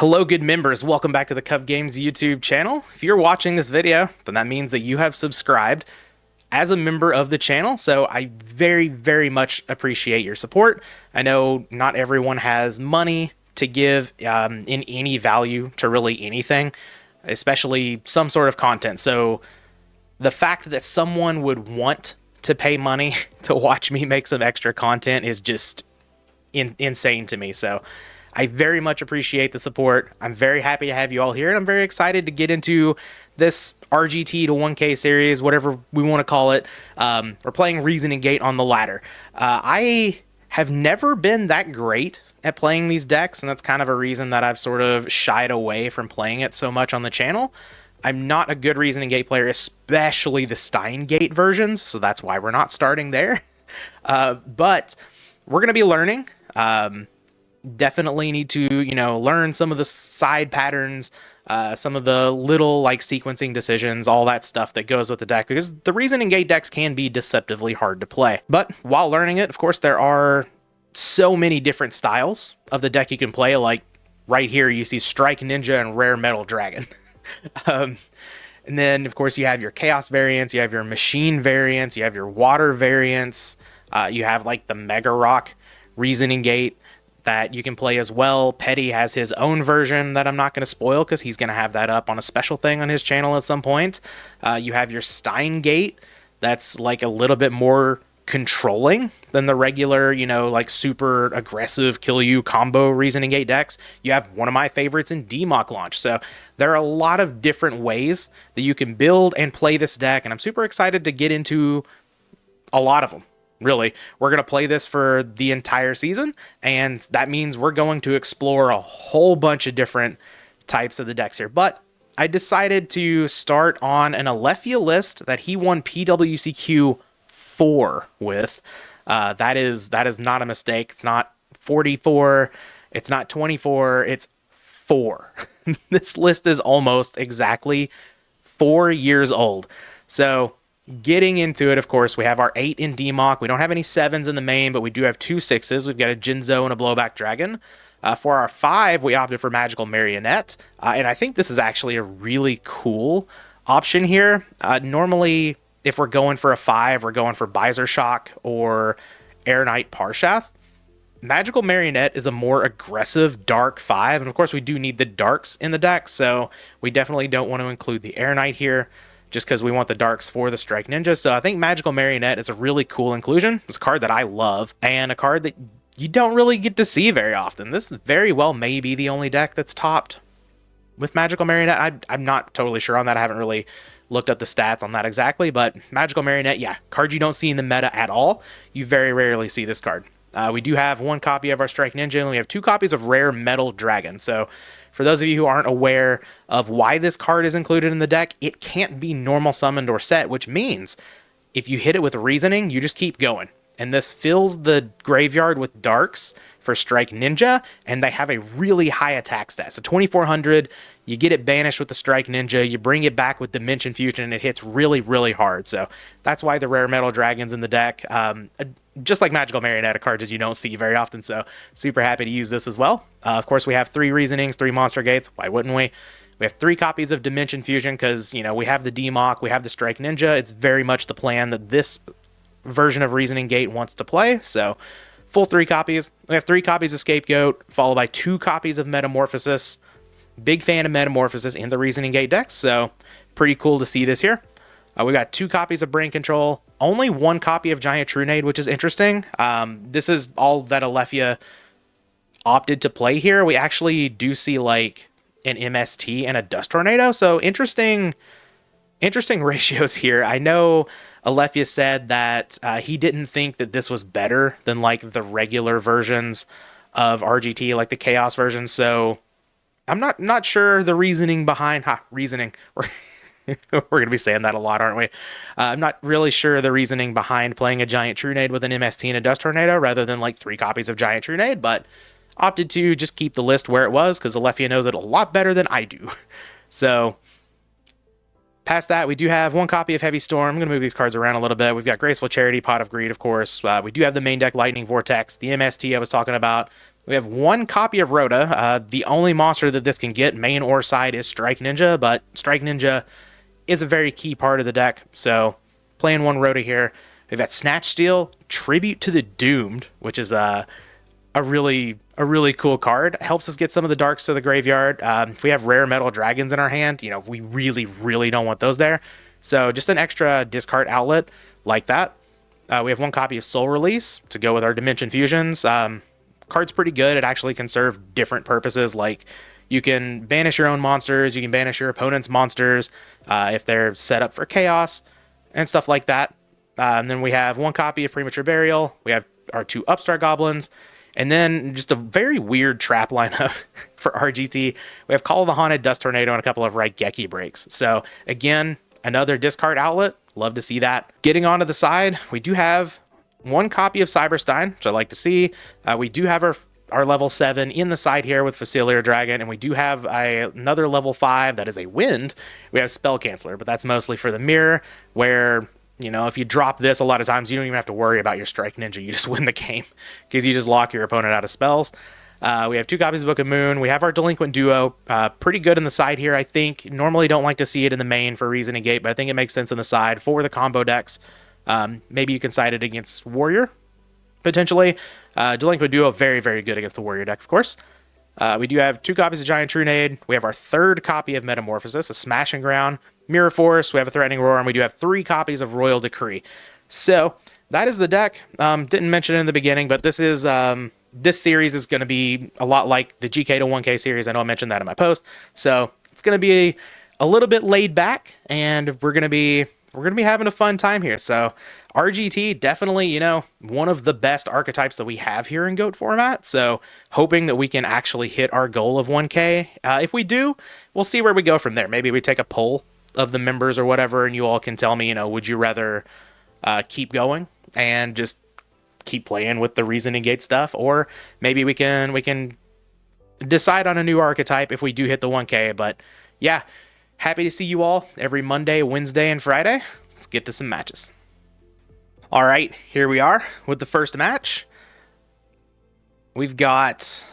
Hello, good members. Welcome back to the Kuhb Games YouTube channel. If you're watching this video, then that means that you have subscribed as a member of the channel, so I very much appreciate your support. I know not everyone has money to give in any value to really anything, especially some sort of content. So the fact that someone would want to pay money to watch me make some extra content is just insane to me. So I very much appreciate the support. I'm very happy to have you all here, and I'm very excited to get into this RGT to 1K series, whatever we want to call it. We're playing Reasnoning Gate on the ladder. I have never been that great at playing these decks, and that's kind of a reason that I've sort of shied away from playing it so much on the channel. I'm not a good Reasnoning Gate player, especially the Stein Gate versions, so that's why we're not starting there. But we're going to be learning. Definitely need to, learn some of the side patterns, some of the little like sequencing decisions, all that stuff that goes with the deck, because the Reasnoning Gate decks can be deceptively hard to play. But while learning it, of course, there are so many different styles of the deck you can play. Like right here, you see Strike Ninja and Rare Metal Dragon. And then, of course, you have your Chaos variants, you have your Machine variants, you have your Water variants, you have like the Mega Rock Reasnoning Gate that you can play as well. Petty has his own version that I'm not going to spoil because he's going to have that up on a special thing on his channel at some point. You have your Stein Gate that's like a little bit more controlling than the regular, like super aggressive kill you combo Reasnoning Gate decks. You have one of my favorites in DMOC launch. So there are a lot of different ways that you can build and play this deck, and I'm super excited to get into a lot of them. Really, we're going to play this for the entire season, and that means we're going to explore a whole bunch of different types of the decks here. But I decided to start on an Alefia list that he won PWCQ 4 with. That is not a mistake. It's not 44. It's not 24. It's 4. This list is almost exactly 4 years old. So getting into it, of course, we have our 8 in DMOC. We don't have any 7s in the main, but we do have 2 6s. We've got a Jinzo and a Blowback Dragon. For our 5, we opted for Magical Marionette. And I think this is actually a really cool option here. Normally, if we're going for a 5, we're going for Bizar Shock or Air Knight Parshath. Magical Marionette is a more aggressive dark 5. And of course, we do need the darks in the deck, so we definitely don't want to include the Air Knight here, just because we want the darks for the Strike Ninja. So I think Magical Marionette is a really cool inclusion. It's a card that I love, and a card that you don't really get to see very often. This very well may be the only deck that's topped with Magical Marionette. I'm not totally sure on that. I haven't really looked up the stats on that exactly, but Magical Marionette, yeah, card you don't see in the meta at all. You very rarely see this card. We do have 1 copy of our Strike Ninja, and we have 2 copies of Rare Metal Dragon. So for those of you who aren't aware of why this card is included in the deck, it can't be normal summoned or set, which means if you hit it with Reasoning, you just keep going. And this fills the graveyard with darks for Strike Ninja, and they have a really high attack stat. So 2400, you get it banished with the Strike Ninja, you bring it back with Dimension Fusion, and it hits really hard. So that's why the Rare Metal Dragon's in the deck. Just like Magical Marionette, a card that you don't see very often, so super happy to use this as well. Of course, we have 3 Reasonings, 3 Monster Gates. Why wouldn't we? We have 3 copies of Dimension Fusion because, we have the DMOC, we have the Strike Ninja. It's very much the plan that this version of Reasnoning Gate wants to play, so full 3 copies. We have 3 copies of Scapegoat, followed by 2 copies of Metamorphosis. Big fan of Metamorphosis in the Reasnoning Gate decks, so pretty cool to see this here. We got 2 copies of Brain Control, only 1 copy of Giant Trunade, which is interesting. This is all that Alefia opted to play here. We actually do see like an MST and a Dust Tornado, so interesting ratios here. I know Alefia said that he didn't think that this was better than like the regular versions of RGT, like the Chaos version, so I'm not sure the reasoning behind reasoning. We're going to be saying that a lot, aren't we? I'm not really sure the reasoning behind playing a Giant Trunade with an MST and a Dust Tornado rather than like 3 copies of Giant Trunade, but opted to just keep the list where it was because Alefia knows it a lot better than I do. So past that, we do have 1 copy of Heavy Storm. I'm going to move these cards around a little bit. We've got Graceful Charity, Pot of Greed, of course. We do have the main deck Lightning Vortex, the MST I was talking about, We have one copy of Rhoda. The only monster that this can get, main or side, is Strike Ninja, but Strike Ninja is a very key part of the deck, so playing one Rhoda here. We've got Snatch Steal, Tribute to the Doomed, which is a really cool card. It helps us get some of the darks to the graveyard. If we have rare metal dragons in our hand, you know, we really don't want those there. So just an extra discard outlet like that. We have one copy of Soul Release to go with our Dimension Fusions. Card's pretty good. It actually can serve different purposes, like you can banish your own monsters, you can banish your opponent's monsters if they're set up for chaos and stuff like that. And then we have one copy of Premature Burial. We have our 2 Upstart Goblins. And then just a very weird trap lineup for RGT. We have Call of the Haunted, Dust Tornado, and a couple of Raigeki breaks. So again, another discard outlet. Love to see that. Getting onto the side, we do have one copy of Cyberstein, which I like to see. We do have our level 7 in the side here with Facilier Dragon, and we do have another level 5 that is a Wind. We have Spell Canceller, but that's mostly for the mirror, where, you know, if you drop this, a lot of times you don't even have to worry about your Strike Ninja. You just win the game because you just lock your opponent out of spells. We have 2 copies of Book of Moon. We have our Delinquent Duo. Pretty good in the side here, I think. Normally don't like to see it in the main for Reasoning Gate, but I think it makes sense in the side for the combo decks. Maybe you can side it against Warrior, potentially. Delinquent Duo, very good against the Warrior deck, of course. We do have 2 copies of Giant Trunade. We have our 3rd copy of Metamorphosis, a Smashing Ground. Mirror Force, we have a Threatening Roar, and we do have 3 copies of Royal Decree. So, that is the deck. Didn't mention it in the beginning, but this is this series is going to be a lot like the GK to 1K series. I know I mentioned that in my post. So, it's going to be a little bit laid back, and we're going to be having a fun time here. So, RGT, definitely, you know, one of the best archetypes that we have here in GOAT format. So, hoping that we can actually hit our goal of 1K. If we do, we'll see where we go from there. Maybe we take a poll of the members or whatever, and you all can tell me, you know, would you rather keep going and just keep playing with the Reasoning Gate stuff, or maybe we can decide on a new archetype if we do hit the 1K. But yeah, happy to see you all every Monday, Wednesday, and Friday. Let's get to some matches. All right, here we are with the first match. We've got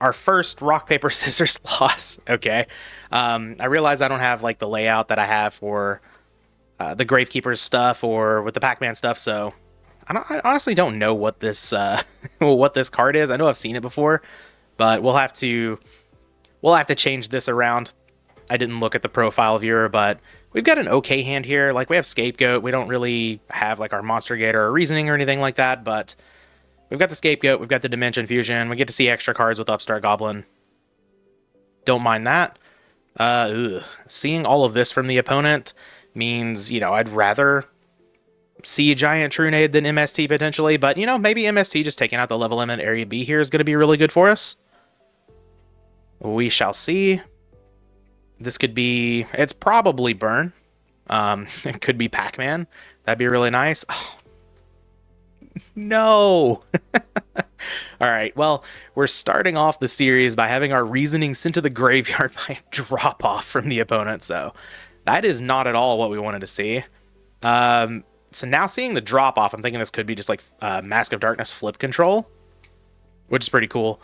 our first rock, paper, scissors loss. Okay. I realize I don't have like the layout that I have for the Gravekeeper's stuff or with the Pac-Man stuff, so I honestly don't know what this what this card is. I know I've seen it before, but we'll have to change this around. I didn't look at the profile viewer, but we've got an okay hand here. Like, we have Scapegoat. We don't really have like our Monster Gate or a Reasoning or anything like that, but we've got the Scapegoat. We've got the Dimension Fusion. We get to see extra cards with Upstart Goblin. Don't mind that. Seeing all of this from the opponent means, you know, I'd rather see Giant Trunade than MST potentially, but, you know, maybe MST just taking out the level limit Area B here is going to be really good for us. We shall see. This could be, it's probably Burn. It could be Pac-Man. That'd be really nice. Oh, no. All right, well, we're starting off the series by having our Reasoning sent to the graveyard by a drop-off from the opponent, so that is not at all what we wanted to see. So now seeing the drop-off, I'm thinking this could be just like Mask of Darkness flip control, which is pretty cool.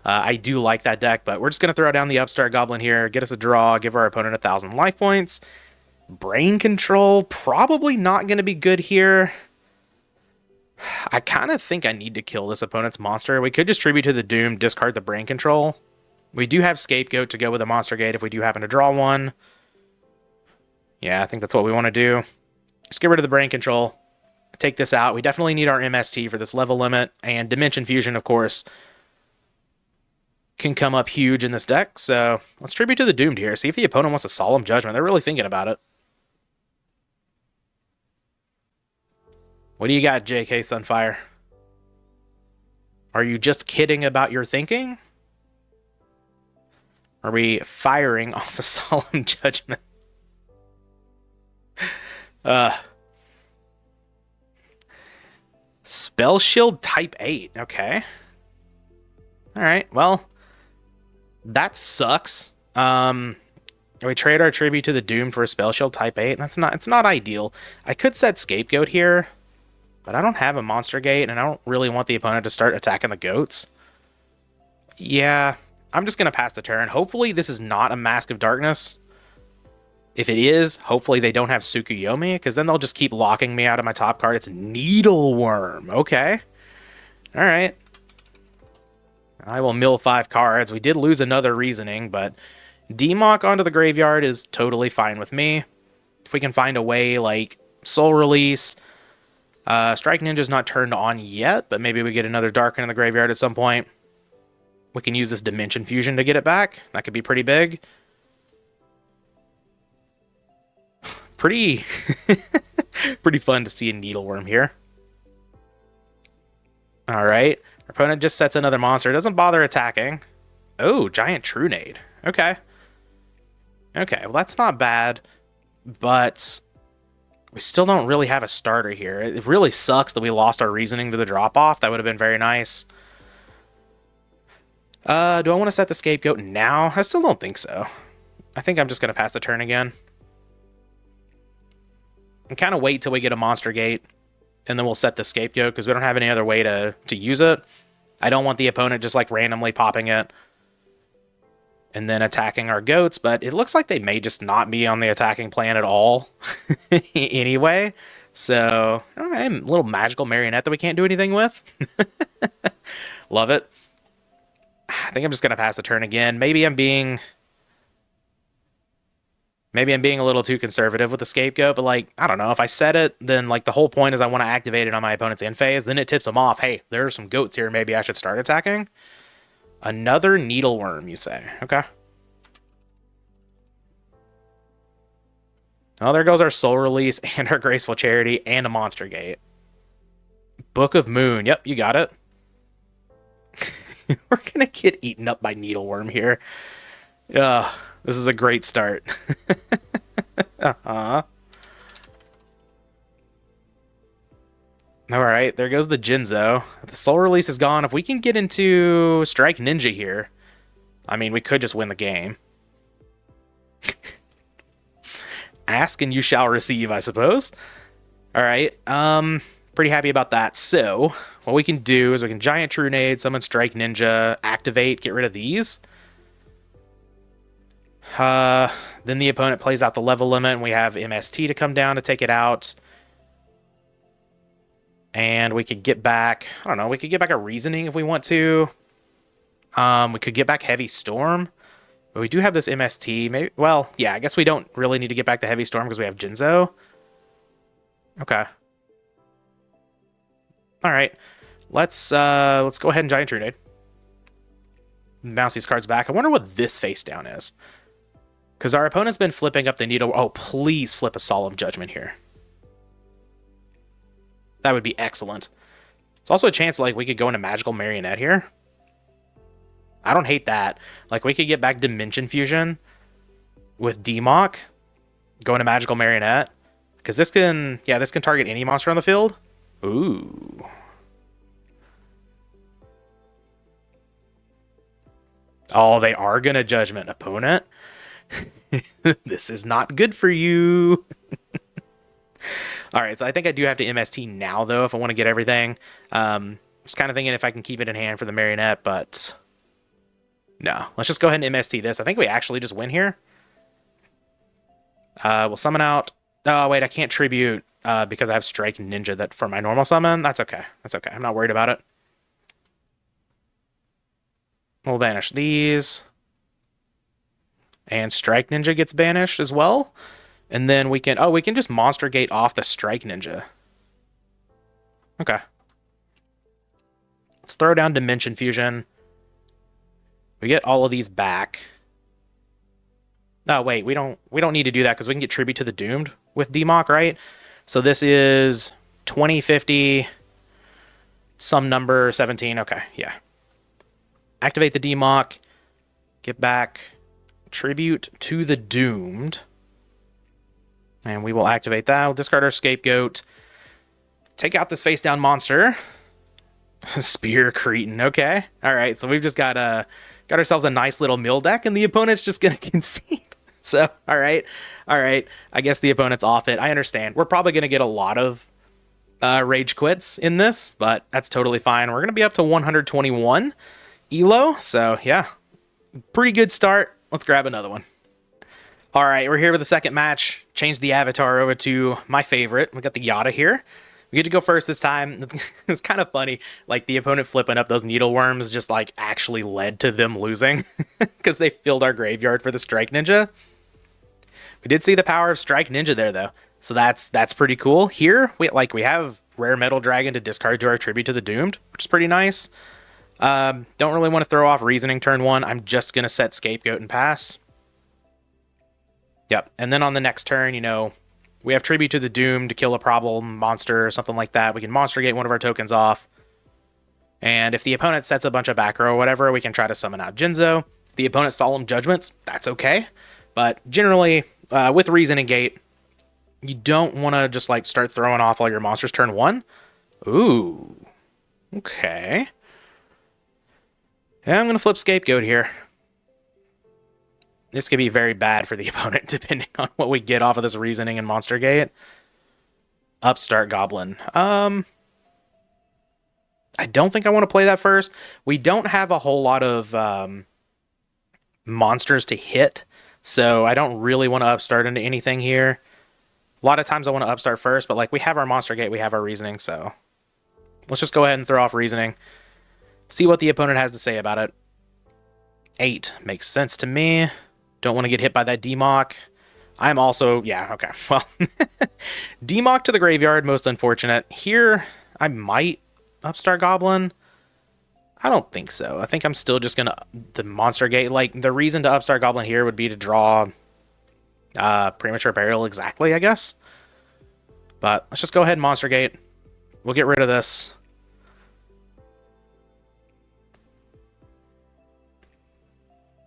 I do like that deck, but we're just going to throw down the Upstart Goblin here, get us a draw, give our opponent 1,000 life points. Brain Control, probably not going to be good here. I kind of think I need to kill this opponent's monster. We could just Tribute to the Doom, discard the Brain Control. We do have Scapegoat to go with a Monster Gate if we do happen to draw one. Yeah, I think that's what we want to do. Just get rid of the Brain Control. Take this out. We definitely need our MST for this level limit. And Dimension Fusion, of course, can come up huge in this deck. So let's Tribute to the Doomed here. See if the opponent wants a Solemn Judgment. They're really thinking about it. What do you got, JK Sunfire? Are you just kidding about your thinking? Are we firing off a Solemn Judgment? Spell Shield type 8. Okay. Alright, well, that sucks. We trade our Tribute to the Doom for a Spell Shield type 8. It's not ideal. I could set Scapegoat here, but I don't have a Monster Gate, and I don't really want the opponent to start attacking the goats. Yeah, I'm just going to pass the turn. Hopefully this is not a Mask of Darkness. If it is, hopefully they don't have Tsukuyomi, because then they'll just keep locking me out of my top card. It's Needleworm. Okay. All right. I will mill 5 cards. We did lose another Reasoning, but Demock onto the graveyard is totally fine with me. If we can find a way like Soul Release. Strike Ninja's not turned on yet, but maybe we get another Darken in the graveyard at some point. We can use this Dimension Fusion to get it back. That could be pretty big. Pretty fun to see a Needleworm here. All right. Our opponent just sets another monster. Doesn't bother attacking. Oh, Giant Trunade. Okay. Okay, well that's not bad, but we still don't really have a starter here. It really sucks that we lost our Reasoning to the drop-off. That would have been very nice. Do I want to set the Scapegoat now? I still don't think so. I think I'm just going to pass the turn again. And kind of wait till we get a Monster Gate, and then we'll set the Scapegoat, because we don't have any other way to use it. I don't want the opponent just like randomly popping it and then attacking our goats, but it looks like they may just not be on the attacking plan at all anyway. So, all right, a little magical marionette that we can't do anything with. Love it. I think I'm just going to pass the turn again. Maybe I'm being a little too conservative with the Scapegoat, but like, I don't know. If I set it, then like the whole point is I want to activate it on my opponent's end phase. Then it tips them off. Hey, there are some goats here. Maybe I should start attacking. Another Needleworm, you say? Okay. Oh, there goes our Soul Release and our Graceful Charity and a Monster Gate. Book of Moon. Yep, you got it. We're going to get eaten up by Needleworm here. This is a great start. Uh-huh. All right, there goes the Jinzo. The Soul Release is gone. If we can get into Strike Ninja here, I mean, we could just win the game. Ask and you shall receive, I suppose. All right, pretty happy about that. So, what we can do is we can Giant Trunade, summon Strike Ninja, activate, get rid of these. Then the opponent plays out the level limit, and we have MST to come down to take it out. And we could get back, I don't know, we could get back a Reasoning if we want to. We could get back Heavy Storm. But we do have this MST. Maybe, well, yeah, I guess we don't really need to get back the Heavy Storm because we have Jinzo. Okay. All right. Let's go ahead and Giant Trunade. Bounce these cards back. I wonder what this face down is. Because our opponent's been flipping up the needle. Oh, please flip a Solemn Judgment here. That would be excellent. It's also a chance like we could go into Magical Marionette here. I don't hate that. Like we could get back Dimension Fusion with Demock, go into Magical Marionette. Because this can, yeah, this can target any monster on the field. Ooh. Oh, they are gonna Judgment opponent. This is not good for you. All right, so I think I do have to MST now, though, if I want to get everything. Just kind of thinking if I can keep it in hand for the Marionette, but no. Let's just go ahead and MST this. I think we actually just win here. We'll summon out... Oh, wait, I can't tribute because I have Strike Ninja that for my normal summon. That's okay. That's okay. I'm not worried about it. We'll banish these. And Strike Ninja gets banished as well. And then we can... Oh, we can just Monster Gate off the Strike Ninja. Okay. Let's throw down Dimension Fusion. We get all of these back. Oh, wait. We don't need to do that because we can get Tribute to the Doomed with Demock, right? So this is 2050, some number 17. Okay, yeah. Activate the Demock. Get back Tribute to the Doomed. And we will activate that. We'll discard our Scapegoat. Take out this face-down monster. Spear Cretin. Okay. All right. So we've just got ourselves a nice little mill deck, and the opponent's just going to concede. So, all right. All right. I guess the opponent's off it. I understand. We're probably going to get a lot of rage quits in this, but that's totally fine. We're going to be up to 121. elo. So yeah, pretty good start. Let's grab another one. All right, we're here with the second match. Change the avatar over to my favorite. We got the Yada here. We get to go first this time. It's kind of funny. Like, the opponent flipping up those needle worms just, like, actually led to them losing. Because they filled our graveyard for the Strike Ninja. We did see the power of Strike Ninja there, though. So that's pretty cool. Here, we have Rare Metal Dragon to discard to our Tribute to the Doomed, which is pretty nice. Don't really want to throw off Reasoning turn 1. I'm just going to set Scapegoat and pass. Yep, and then on the next turn, you know, we have Tribute to the Doom to kill a problem monster or something like that. We can Monster Gate one of our tokens off. And if the opponent sets a bunch of back row or whatever, we can try to summon out Jinzo. If the opponent Solemn Judgments, that's okay. But generally, with Reasoning Gate, you don't want to just like start throwing off all your monsters turn 1. Ooh, okay. Yeah, I'm going to flip Scapegoat here. This could be very bad for the opponent, depending on what we get off of this Reasoning and Monster Gate. Upstart Goblin. I don't think I want to play that first. We don't have a whole lot of monsters to hit, so I don't really want to upstart into anything here. A lot of times I want to upstart first, but like we have our Monster Gate, we have our Reasoning, so let's just go ahead and throw off Reasoning. See what the opponent has to say about it. 8 makes sense to me. Don't want to get hit by that Demock. I'm also... Yeah, okay. Well, Demock to the graveyard, most unfortunate. Here, I might Upstart Goblin. I don't think so. I think I'm still just going to... The Monster Gate... Like, the reason to Upstart Goblin here would be to draw Premature Burial exactly, I guess. But let's just go ahead and Monster Gate. We'll get rid of this.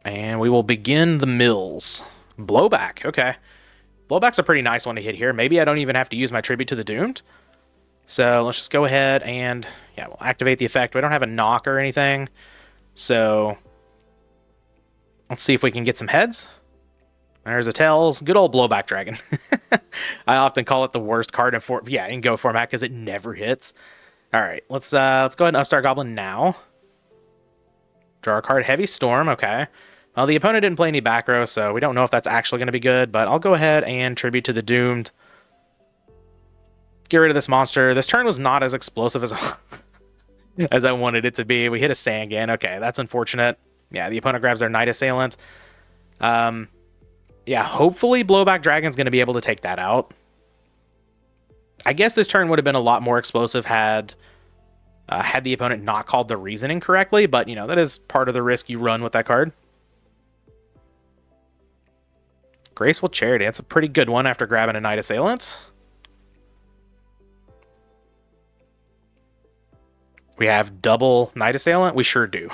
And we will begin the mills. Blowback, okay. Blowback's a pretty nice one to hit here. Maybe I don't even have to use my Tribute to the Doomed. So let's just go ahead and, yeah, we'll activate the effect. We don't have a knock or anything. So let's see if we can get some heads. There's a tails. Good old Blowback Dragon. I often call it the worst card in Go format because it never hits. All right, let's go ahead and Upstart Goblin now. Draw a card, Heavy Storm, okay. Well, the opponent didn't play any back row, so we don't know if that's actually going to be good, but I'll go ahead and Tribute to the Doomed. Get rid of this monster. This turn was not as explosive as, as I wanted it to be. We hit a Sangan. Okay, that's unfortunate. Yeah, the opponent grabs their Knight Assailant. Yeah, hopefully Blowback Dragon's going to be able to take that out. I guess this turn would have been a lot more explosive had the opponent not called the Reasoning correctly, but, you know, that is part of the risk you run with that card. Graceful Charity, that's a pretty good one after grabbing a Knight Assailant. We have double Knight Assailant? We sure do.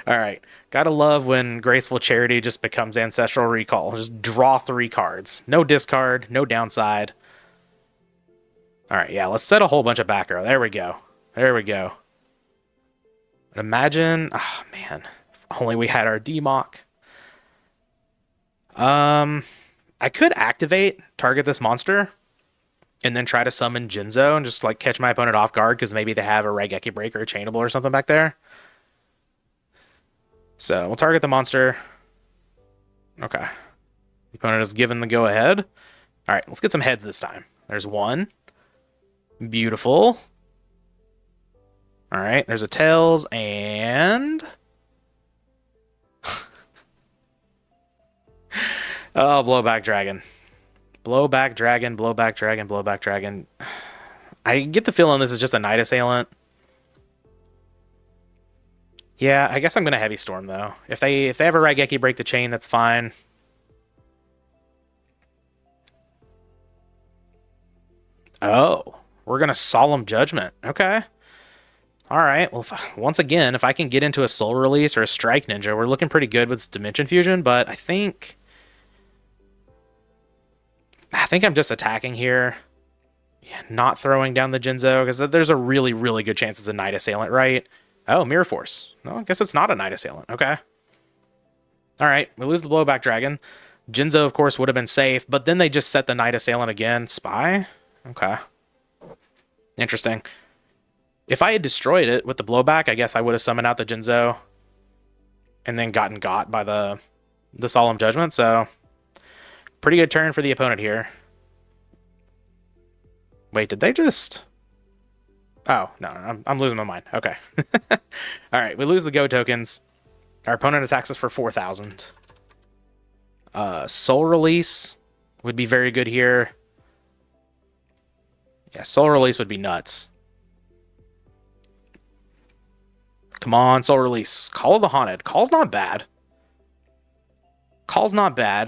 Alright, gotta love when Graceful Charity just becomes Ancestral Recall. Just draw 3 cards. No discard, no downside. Alright, yeah, let's set a whole bunch of back row. There we go. There we go. Imagine... Oh, man. If only we had our Demock. I could activate, target this monster, and then try to summon Jinzo and just, like, catch my opponent off guard because maybe they have a Raigeki Breaker or Chainable or something back there. So, we'll target the monster. Okay. The opponent is given the go-ahead. Alright, let's get some heads this time. There's one. Beautiful. Alright, there's a tails, and... Oh, Blowback Dragon. Blowback Dragon, Blowback Dragon, Blowback Dragon. I get the feeling this is just a Knight Assailant. Yeah, I guess I'm going to Heavy Storm, though. If they have a Raigeki Break the Chain, that's fine. Oh, we're going to Solemn Judgment. Okay. All right. Well, once again, if I can get into a Soul Release or a Strike Ninja, we're looking pretty good with Dimension Fusion, but I think I'm just attacking here. Yeah, not throwing down the Jinzo, because there's a really, really good chance it's a Knight Assailant, right? Oh, Mirror Force. No, I guess it's not a Knight Assailant. Okay. All right, we lose the Blowback Dragon. Jinzo, of course, would have been safe, but then they just set the Knight Assailant again. Spy? Okay. Interesting. If I had destroyed it with the blowback, I guess I would have summoned out the Jinzo and then gotten got by the Solemn Judgment. So pretty good turn for the opponent here. Wait, did they just... Oh, no, I'm losing my mind. Okay. All right, we lose the Go tokens. Our opponent attacks us for 4,000. Soul Release would be very good here. Yeah, Soul Release would be nuts. Come on, Soul Release. Call of the Haunted. Call's not bad. Call's not bad.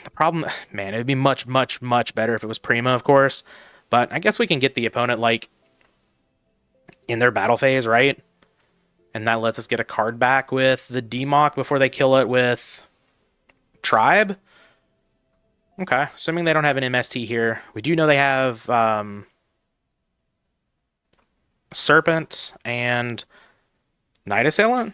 The problem... Man, it would be much, much, much better if it was Prima, of course. But I guess we can get the opponent, like, in their battle phase, right? And that lets us get a card back with the Demock before they kill it with Tribe. Okay, assuming they don't have an MST here. We do know they have Serpent and Night Assailant.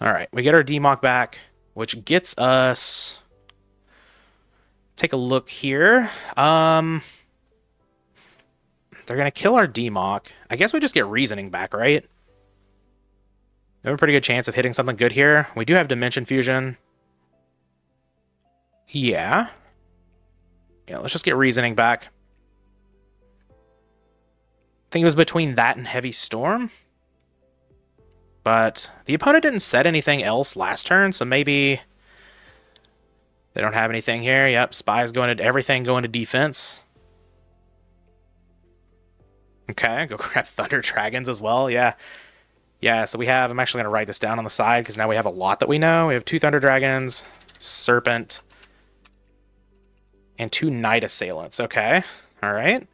Alright, we get our Demock back, which gets us... Take a look here. They're going to kill our Demock. I guess we just get Reasoning back, right? We have a pretty good chance of hitting something good here. We do have Dimension Fusion. Yeah. Yeah, let's just get Reasoning back. I think it was between that and Heavy Storm. But the opponent didn't set anything else last turn, so maybe... They don't have anything here. Yep, Spy's going to everything going to defense. Okay, go grab Thunder Dragons as well. Yeah. Yeah, so we have... I'm actually going to write this down on the side because now we have a lot that we know. We have 2 Thunder Dragons, Serpent, and 2 Night Assailants. Okay, all right.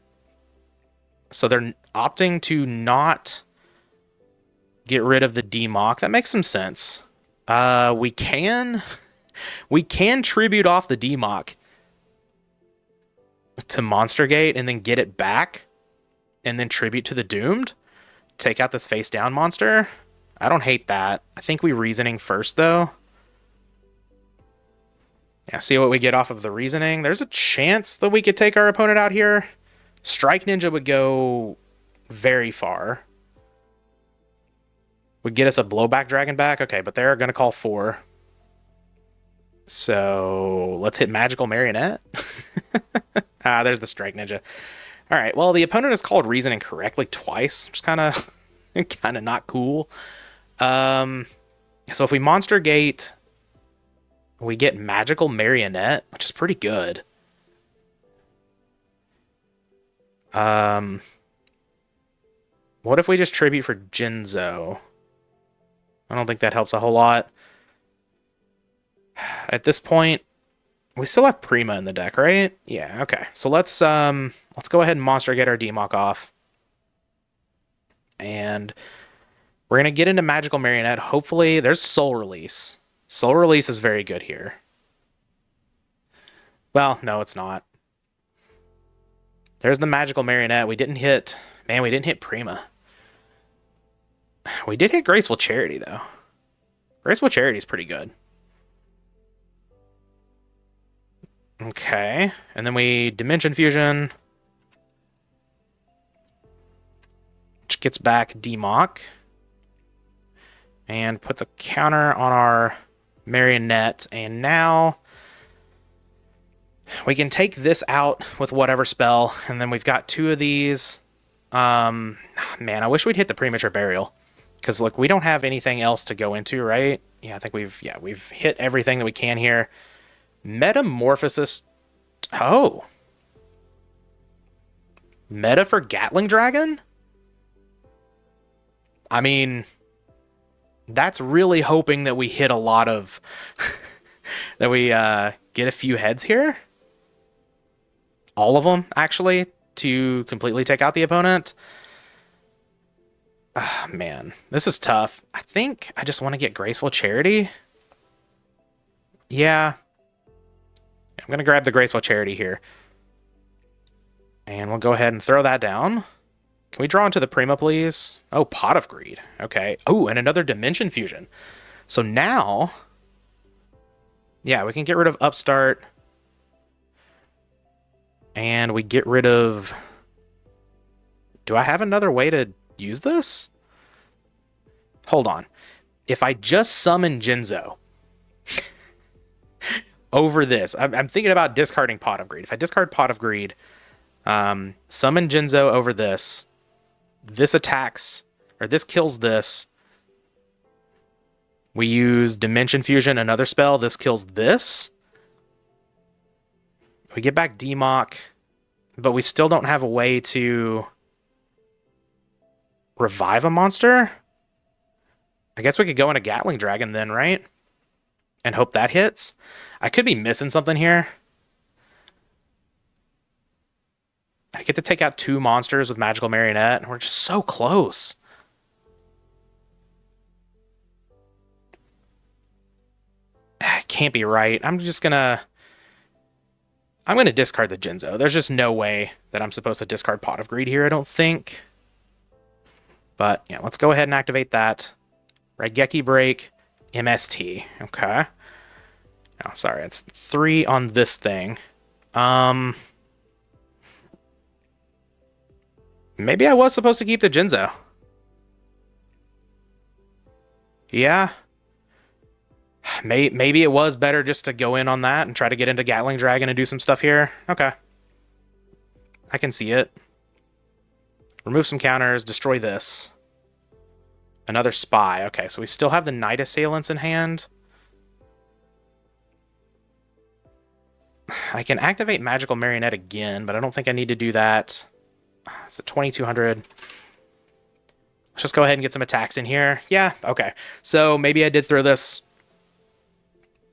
So they're opting to not get rid of the Demock. That makes some sense. We can tribute off the Demock to Monster Gate and then get it back and then tribute to the Doomed. Take out this face down monster. I don't hate that. I think we Reasoning first though. Yeah, see what we get off of the Reasoning. There's a chance that we could take our opponent out here. Strike Ninja would go very far. Would get us a blowback dragon back. Okay, but they're going to call 4. So let's hit Magical Marionette. There's the Strike Ninja. All right, well, the opponent has called Reasoning correctly twice, which is kind of not cool. So if we Monster Gate, we get Magical Marionette, which is pretty good. What if we just tribute for Jinzo? I don't think that helps a whole lot. At this point, we still have Prima in the deck, right? Yeah, okay. So let's go ahead and Monster Get our Demock off. And we're going to get into Magical Marionette. Hopefully, there's Soul Release. Soul Release is very good here. Well, no, it's not. There's the Magical Marionette. We didn't hit... Man, we didn't hit Prima. We did hit Graceful Charity, though. Graceful Charity is pretty good. Okay. And then we Dimension Fusion. Which gets back Demock. And puts a counter on our Marionette. And now... we can take this out with whatever spell, and then we've got 2 of these. Man, I wish we'd hit the Premature Burial. Because, look, we don't have anything else to go into, right? Yeah, I think we've hit everything that we can here. Metamorphosis... Oh. Meta for Gatling Dragon? I mean... that's really hoping that we hit a lot of... that we get a few heads here. All of them, actually, to completely take out the opponent. Man, this is tough. I think I just want to get Graceful Charity. Yeah. I'm going to grab the Graceful Charity here. And we'll go ahead and throw that down. Can we draw into the Prima, please? Oh, Pot of Greed. Okay. Oh, and another Dimension Fusion. So now... yeah, we can get rid of Upstart... And we get rid of... Do I have another way to use this? Hold on. If I just summon Jinzo over this, I'm thinking about discarding Pot of Greed. If I discard Pot of Greed, summon Jinzo over this, this attacks, or this kills this. We use Dimension Fusion, another spell. This kills this. We get back Demock, but we still don't have a way to revive a monster. I guess we could go into Gatling Dragon then, right? And hope that hits. I could be missing something here. I get to take out 2 monsters with Magical Marionette, and we're just so close. It can't be right. I'm gonna discard the Jinzo. There's just no way that I'm supposed to discard Pot of Greed here, I don't think. But yeah, let's go ahead and activate that. Raigeki Break, MST. Okay. Oh, sorry, it's 3 on this thing. Maybe I was supposed to keep the Jinzo. Yeah. Maybe it was better just to go in on that and try to get into Gatling Dragon and do some stuff here. Okay. I can see it. Remove some counters, destroy this. Another Spy. Okay, so we still have the Night Assailants in hand. I can activate Magical Marionette again, but I don't think I need to do that. It's a 2200. Let's just go ahead and get some attacks in here. Yeah, okay. So maybe I did throw this.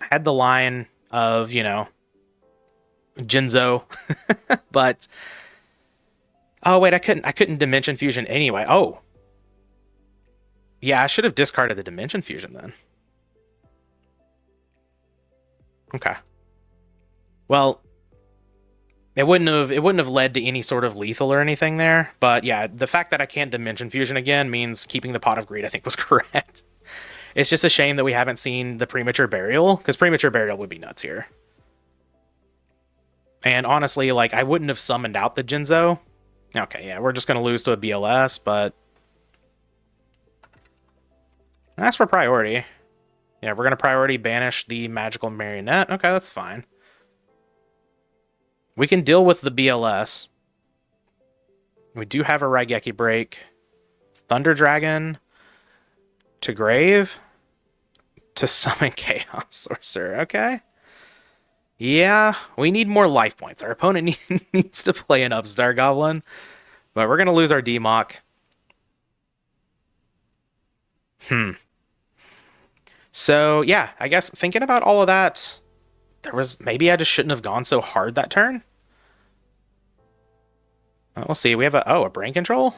I had the line of, you know, Jinzo, but... Oh, wait, I couldn't Dimension Fusion anyway. Oh. Yeah, I should have discarded the Dimension Fusion then. Okay. Well, it wouldn't have led to any sort of lethal or anything there, but yeah, the fact that I can't Dimension Fusion again means keeping the Pot of Greed, I think, was correct. It's just a shame that we haven't seen the Premature Burial, because Premature Burial would be nuts here. And honestly, like, I wouldn't have summoned out the Jinzo. Okay, yeah, we're just going to lose to a BLS, but... That's for priority. Yeah, we're going to priority banish the Magical Marionette. Okay, that's fine. We can deal with the BLS. We do have a Raigeki Break. Thunder Dragon. To Grave. To summon Chaos Sorcerer. Okay. Yeah, we need more life points. Our opponent needs to play an Upstart Goblin. But we're going to lose our Demock. So, yeah, I guess thinking about all of that, maybe I just shouldn't have gone so hard that turn. We'll see. We have a brain control?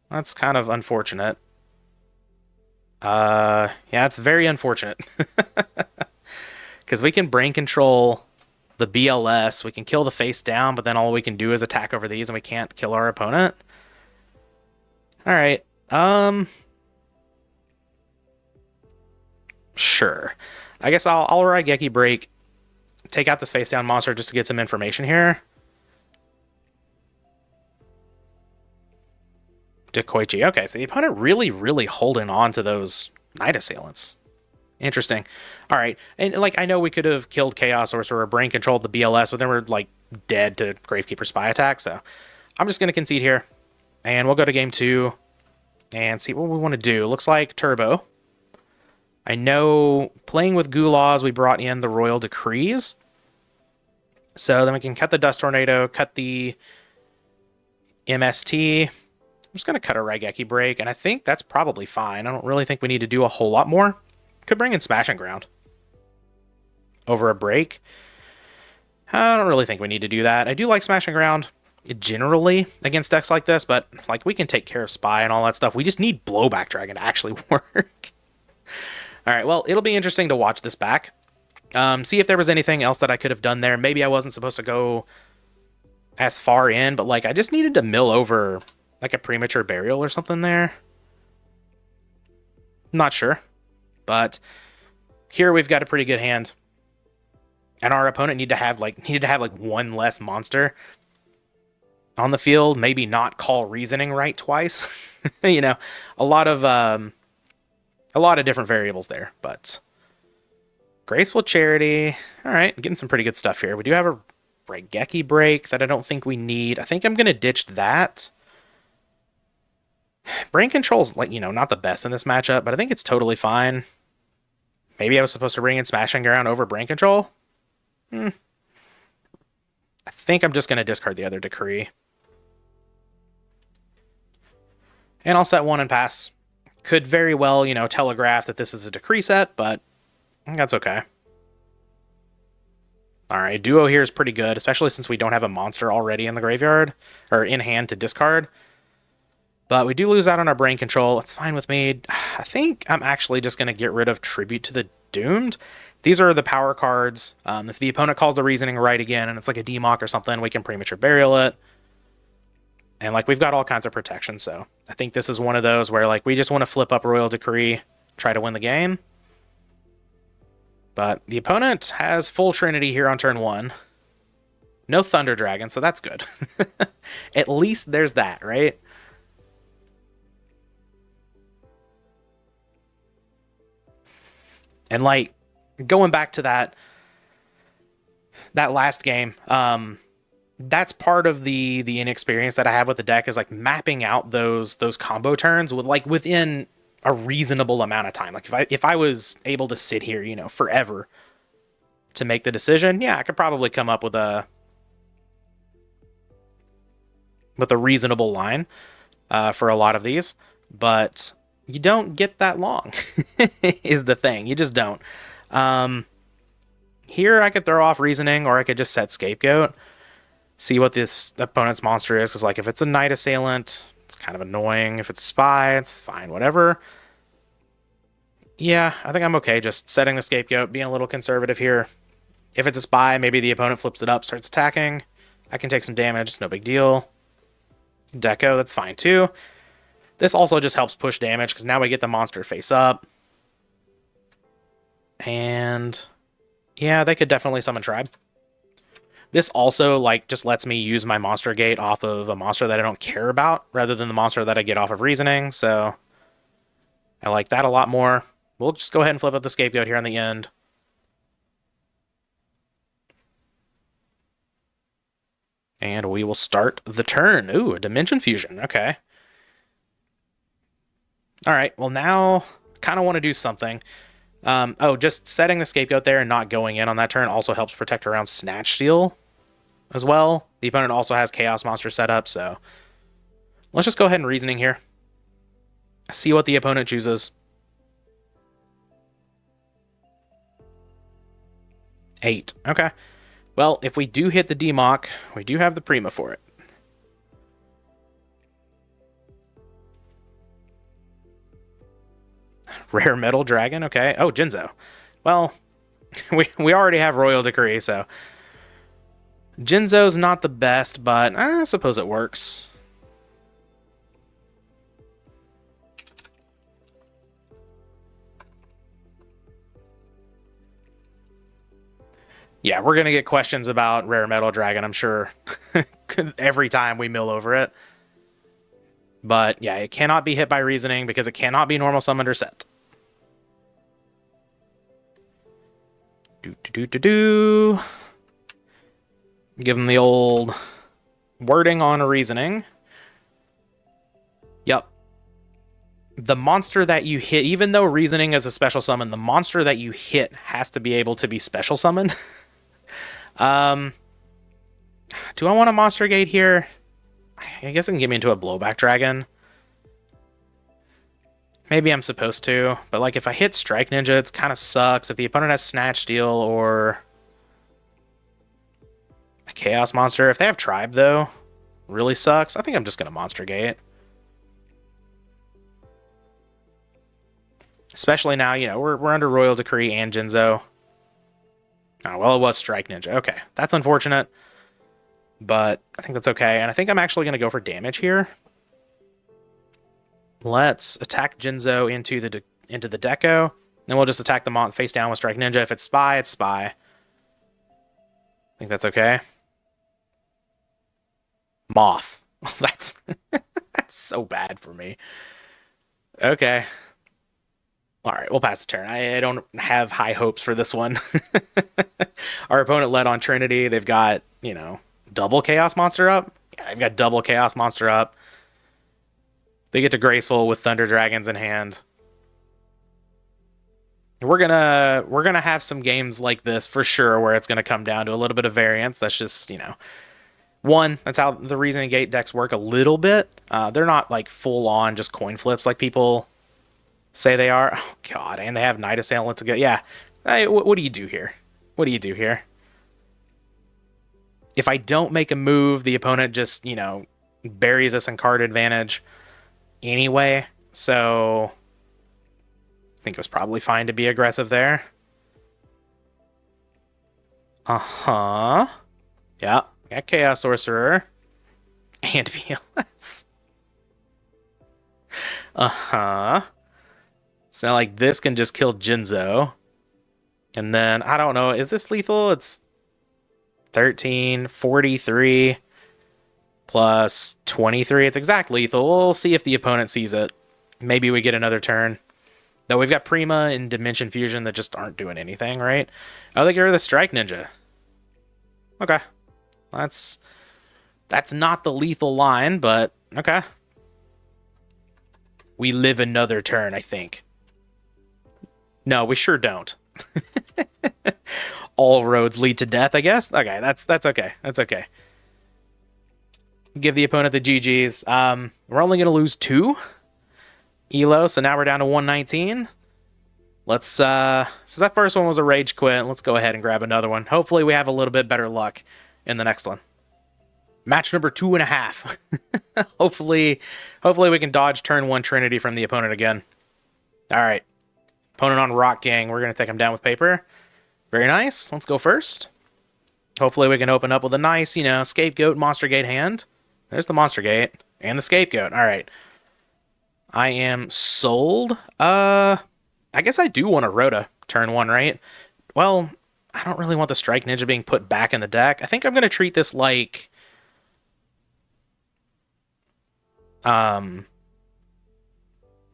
That's kind of unfortunate. Yeah, it's very unfortunate. Because we can brain control the BLS, we can kill the face down, but then all we can do is attack over these and we can't kill our opponent. Alright, sure. I guess I'll Raigeki Break, take out this face down monster just to get some information here. Dekoichi. Okay, so the opponent really holding on to those Night Assailants. Interesting. All right, and like I know we could have killed Chaos Sorcerer or brain controlled the BLS, but then we're like dead to Gravekeeper Spy attack. So I'm just gonna concede here, and we'll go to game 2 and see what we want to do. Looks like Turbo. I know playing with Gulaws, we brought in the Royal Decrees, so then we can cut the Dust Tornado, cut the MST. I'm just gonna cut a Raigeki Break, and I think that's probably fine. I don't really think we need to do a whole lot more. Could bring in Smashing Ground over a break. I don't really think we need to do that. I do like Smashing Ground generally against decks like this, but like we can take care of Spy and all that stuff. We just need Blowback Dragon to actually work. All right, well, it'll be interesting to watch this back. See if there was anything else that I could have done there. Maybe I wasn't supposed to go as far in, but like I just needed to mill over like a Premature Burial or something there. Not sure. But here we've got a pretty good hand. And our opponent needed to have like one less monster. on the field, maybe not call Reasoning right twice. You know, a lot of different variables there, but Graceful Charity. All right, getting some pretty good stuff here. We do have a Raigeki break that I don't think we need. I think I'm gonna ditch that. Brain Control's, like, you know, not the best in this matchup, but I think it's totally fine. Maybe I was supposed to bring in Smashing Ground over Brain Control. I think I'm just gonna discard the other Decree. And I'll set one and pass. Could very well, you know, telegraph that this is a Decree set, but that's okay. Alright, Duo here is pretty good, especially since we don't have a monster already in the graveyard, or in hand to discard. But we do lose out on our Brain Control. It's fine with me. I think I'm actually just going to get rid of Tribute to the Doomed. These are the power cards. If the opponent calls the Reasoning right again, and it's like a Demock or something, we can Premature Burial it. And, like, we've got all kinds of protection, so I think this is one of those where, like, we just want to flip up Royal Decree, try to win the game. But the opponent has full Trinity here on turn 1. No Thunder Dragon, so that's good. At least there's that, right? And, like, going back to that last game, that's part of the inexperience that I have with the deck, is like mapping out those combo turns with, like, within a reasonable amount of time. Like, if I was able to sit here, you know, forever to make the decision, yeah, I could probably come up with a reasonable line for a lot of these, but you don't get that long is the thing. You just don't. Here I could throw off Reasoning, or I could just set Scapegoat, see what this opponent's monster is, because, like, if it's a Night Assailant, it's kind of annoying. If it's Spy, it's fine, whatever. Yeah, I think I'm okay just setting the Scapegoat, being a little conservative here. If it's a Spy, maybe the opponent flips it up, starts attacking. I can take some damage, it's no big deal. Deco, that's fine too. This also just helps push damage, because now we get the monster face up. And yeah, they could definitely summon Tribe. This also, like, just lets me use my Monster Gate off of a monster that I don't care about, rather than the monster that I get off of Reasoning, so I like that a lot more. We'll just go ahead and flip up the Scapegoat here on the end. And we will start the turn. Ooh, a Dimension Fusion, okay. Alright, well now, kind of want to do something. Just setting the Scapegoat there and not going in on that turn also helps protect around Snatch Steal as well. The opponent also has Chaos Monster set up, so let's just go ahead and Reasoning here. See what the opponent chooses. 8. Okay. Well, if we do hit the Demock, we do have the Prima for it. Rare Metal Dragon, okay. Oh, Jinzo. Well, we already have Royal Decree, so Jinzo's not the best, but I suppose it works. Yeah, we're going to get questions about Rare Metal Dragon, I'm sure, every time we mill over it. But yeah, it cannot be hit by Reasoning because it cannot be normal summoned or set. Give him the old wording on Reasoning. Yep. The monster that you hit, even though Reasoning is a special summon, the monster that you hit has to be able to be special summoned. Do I want a Monster Gate here? I guess it can get me into a Blowback Dragon. Maybe I'm supposed to, but, like, if I hit Strike Ninja, it kind of sucks. If the opponent has Snatch Steal or a Chaos Monster, if they have Tribe, though, really sucks. I think I'm just going to Monster Gate. Especially now, you know, we're under Royal Decree and Jinzo. Oh, well, it was Strike Ninja. Okay, that's unfortunate, but I think that's okay. And I think I'm actually going to go for damage here. Let's attack Jinzo into the Deco. Then we'll just attack the face down with Strike Ninja. If it's Spy, it's Spy. I think that's okay. Moth. That's that's so bad for me. Okay. All right, we'll pass the turn. I don't have high hopes for this one. Our opponent led on Trinity. They've got, double Chaos Monster up. Yeah, they've got double Chaos Monster up. They get to Graceful with Thunder Dragons in hand. We're gonna have some games like this for sure where it's gonna come down to a little bit of variance. That's just, that's how the Reasoning Gate decks work a little bit. They're not like full on just coin flips like people say they are. Oh god, and they have Night Assailant to go. Yeah. Hey, what do you do here? What do you do here? If I don't make a move, the opponent just, buries us in card advantage anyway. So I think it was probably fine to be aggressive there. Uh-huh. Yeah. Got Chaos Sorcerer. And VLS. Uh-huh. So, like, this can just kill Jinzo. And then, I don't know, is this lethal? It's 13, 43, plus 23. It's exact lethal. We'll see if the opponent sees it. Maybe we get another turn. Though we've got Prima and Dimension Fusion that just aren't doing anything, right? Oh, they get rid of the Strike Ninja. Okay. That's not the lethal line, but okay. We live another turn, I think. No, we sure don't. All roads lead to death, I guess. Okay, that's okay. That's okay. Give the opponent the GGs. We're only going to lose 2 Elo, so now we're down to 119. Let's, since that first one was a rage quit, let's go ahead and grab another one. Hopefully we have a little bit better luck in the next one. Match number 2.5. Hopefully we can dodge turn 1 Trinity from the opponent again. All right. Opponent on Rock Gang. We're going to take him down with paper. Very nice. Let's go first. Hopefully we can open up with a nice, Scapegoat Monster Gate hand. There's the Monster Gate and the Scapegoat. All right. I am sold. I guess I do want a Rhoda turn 1, right? Well, I don't really want the Strike Ninja being put back in the deck. I think I'm going to treat this like... I'm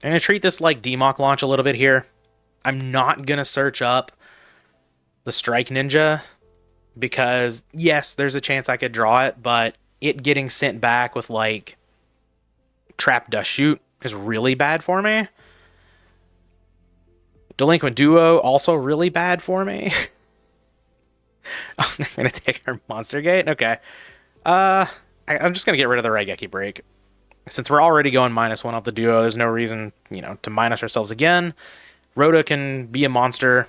going to treat this like DMOC launch a little bit here. I'm not going to search up the Strike Ninja because, yes, there's a chance I could draw it, but it getting sent back with, like, Trap Dust Shoot is really bad for me. Delinquent Duo, also really bad for me. I'm going to take our Monster Gate? Okay. I'm just going to get rid of the Raigeki Break. Since we're already going -1 off the Duo, there's no reason, to minus ourselves again. Rhoda can be a monster.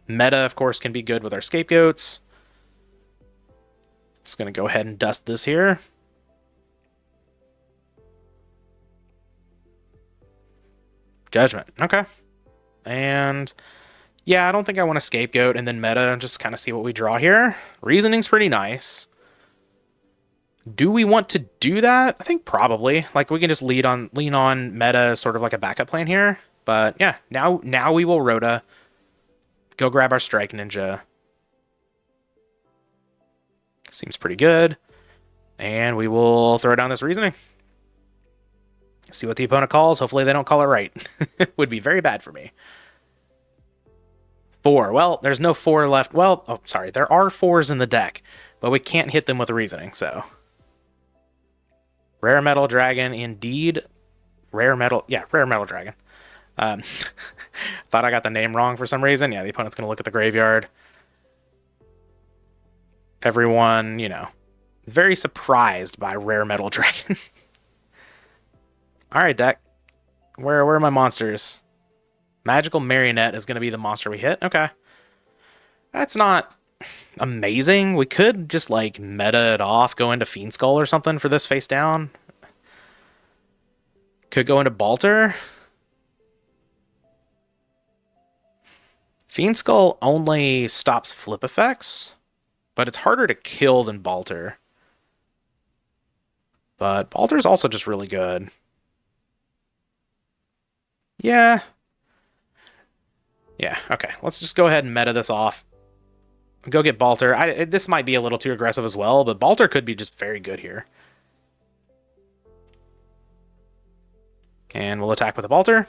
Meta, of course, can be good with our Scapegoats. Just going to go ahead and dust this here. Judgment. Okay. And yeah, I don't think I want to Scapegoat and then meta and just kind of see what we draw here. Reasoning's pretty nice. Do we want to do that? I think probably. Like, we can just lean on meta sort of like a backup plan here. But yeah, now we will Rhoda. Go grab our Strike Ninja. Seems pretty good. And we will throw down this Reasoning. See what the opponent calls. Hopefully they don't call it right. Would be very bad for me. 4. Well, there's no 4 left. Well, oh, sorry. There are 4s in the deck, but we can't hit them with Reasoning, so. Rare Metal Dragon, indeed. Rare Metal Dragon. Thought I got the name wrong for some reason. Yeah, the opponent's going to look at the graveyard. Everyone, very surprised by Rare Metal Dragon. All right, deck. Where are my monsters? Magical Marionette is going to be the monster we hit. Okay. That's not amazing. We could just, like, meta it off, go into Fiend Skull or something for this face down. Could go into Balter. Fiend Skull only stops flip effects, but it's harder to kill than Balter. But Balter's also just really good. Yeah. Yeah, okay. Let's just go ahead and meta this off. Go get Balter. This might be a little too aggressive as well, but Balter could be just very good here. And we'll attack with a Bolter.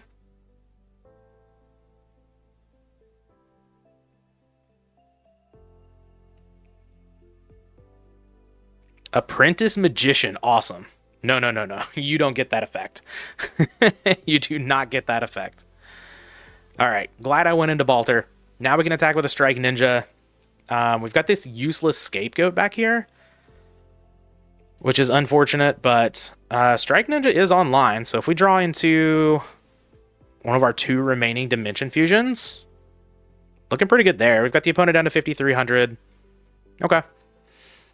Apprentice Magician. Awesome. No, no, no, no. You don't get that effect. You do not get that effect. All right. Glad I went into Bolter. Now we can attack with a Strike Ninja. We've got this useless Scapegoat back here, which is unfortunate, but Strike Ninja is online. So if we draw into one of our 2 remaining Dimension Fusions, looking pretty good there. We've got the opponent down to 5,300. Okay.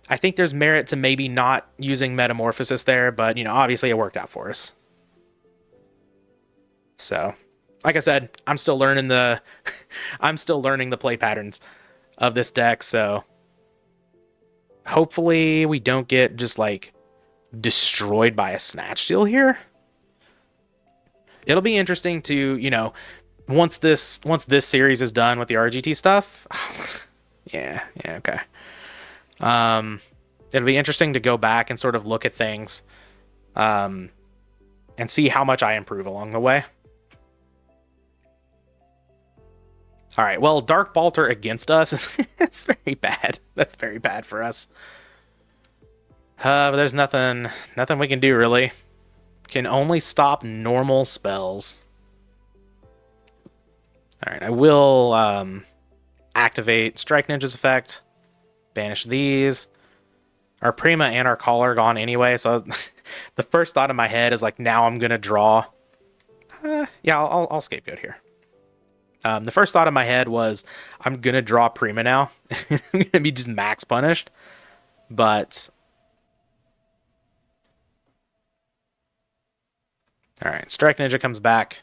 I think there's merit to maybe not using Metamorphosis there, but, you know, obviously it worked out for us. So, like I said, I'm still learning the I'm still learning the play patterns of this deck, so hopefully we don't get just like destroyed by a Snatch Steal here. It'll be interesting to, you know, once this series is done with the RGT stuff. yeah, okay. It'll be interesting to go back and sort of look at things, and see how much I improve along the way. All right, well, Dark Bolter against us, it's very bad. That's very bad for us. But there's nothing we can do, really. Can only stop normal spells. All right, I will activate Strike Ninja's effect. Banish these. Our Prima and our Caller are gone anyway, so the first thought in my head is like, now I'm gonna draw. Yeah, I'll Scapegoat here. The first thought in my head was, I'm gonna draw Prima now. I'm gonna be just max punished, but all right, Strike Ninja comes back.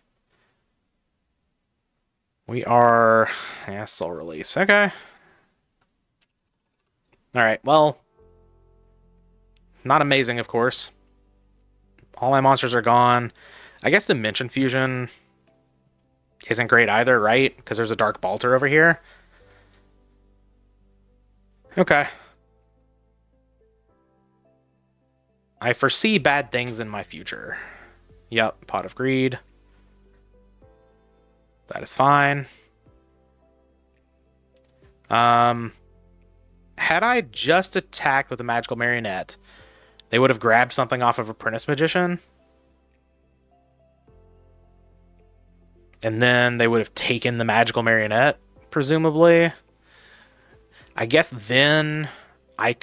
We are, yeah, Soul Release. Okay. All right, well, not amazing, of course. All my monsters are gone. I guess Dimension Fusion isn't great either, right? Because there's a Dark Bolter over here. Okay. I foresee bad things in my future. Yep, Pot of Greed. That is fine. Had I just attacked with a Magical Marionette, they would have grabbed something off of Apprentice Magician. And then they would have taken the Magical Marionette, presumably. I guess then I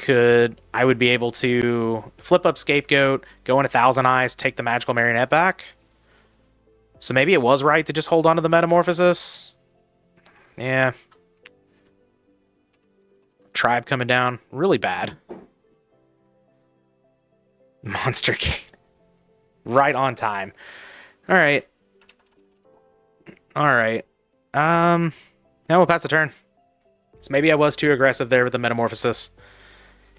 would be able to flip up Scapegoat, go in 1,000 Eyes, take the Magical Marionette back. So maybe it was right to just hold on to the Metamorphosis. Yeah. Tribe coming down. Really bad. Monster Gate. Right on time. Alright. Alright. Now we'll pass the turn. So maybe I was too aggressive there with the Metamorphosis.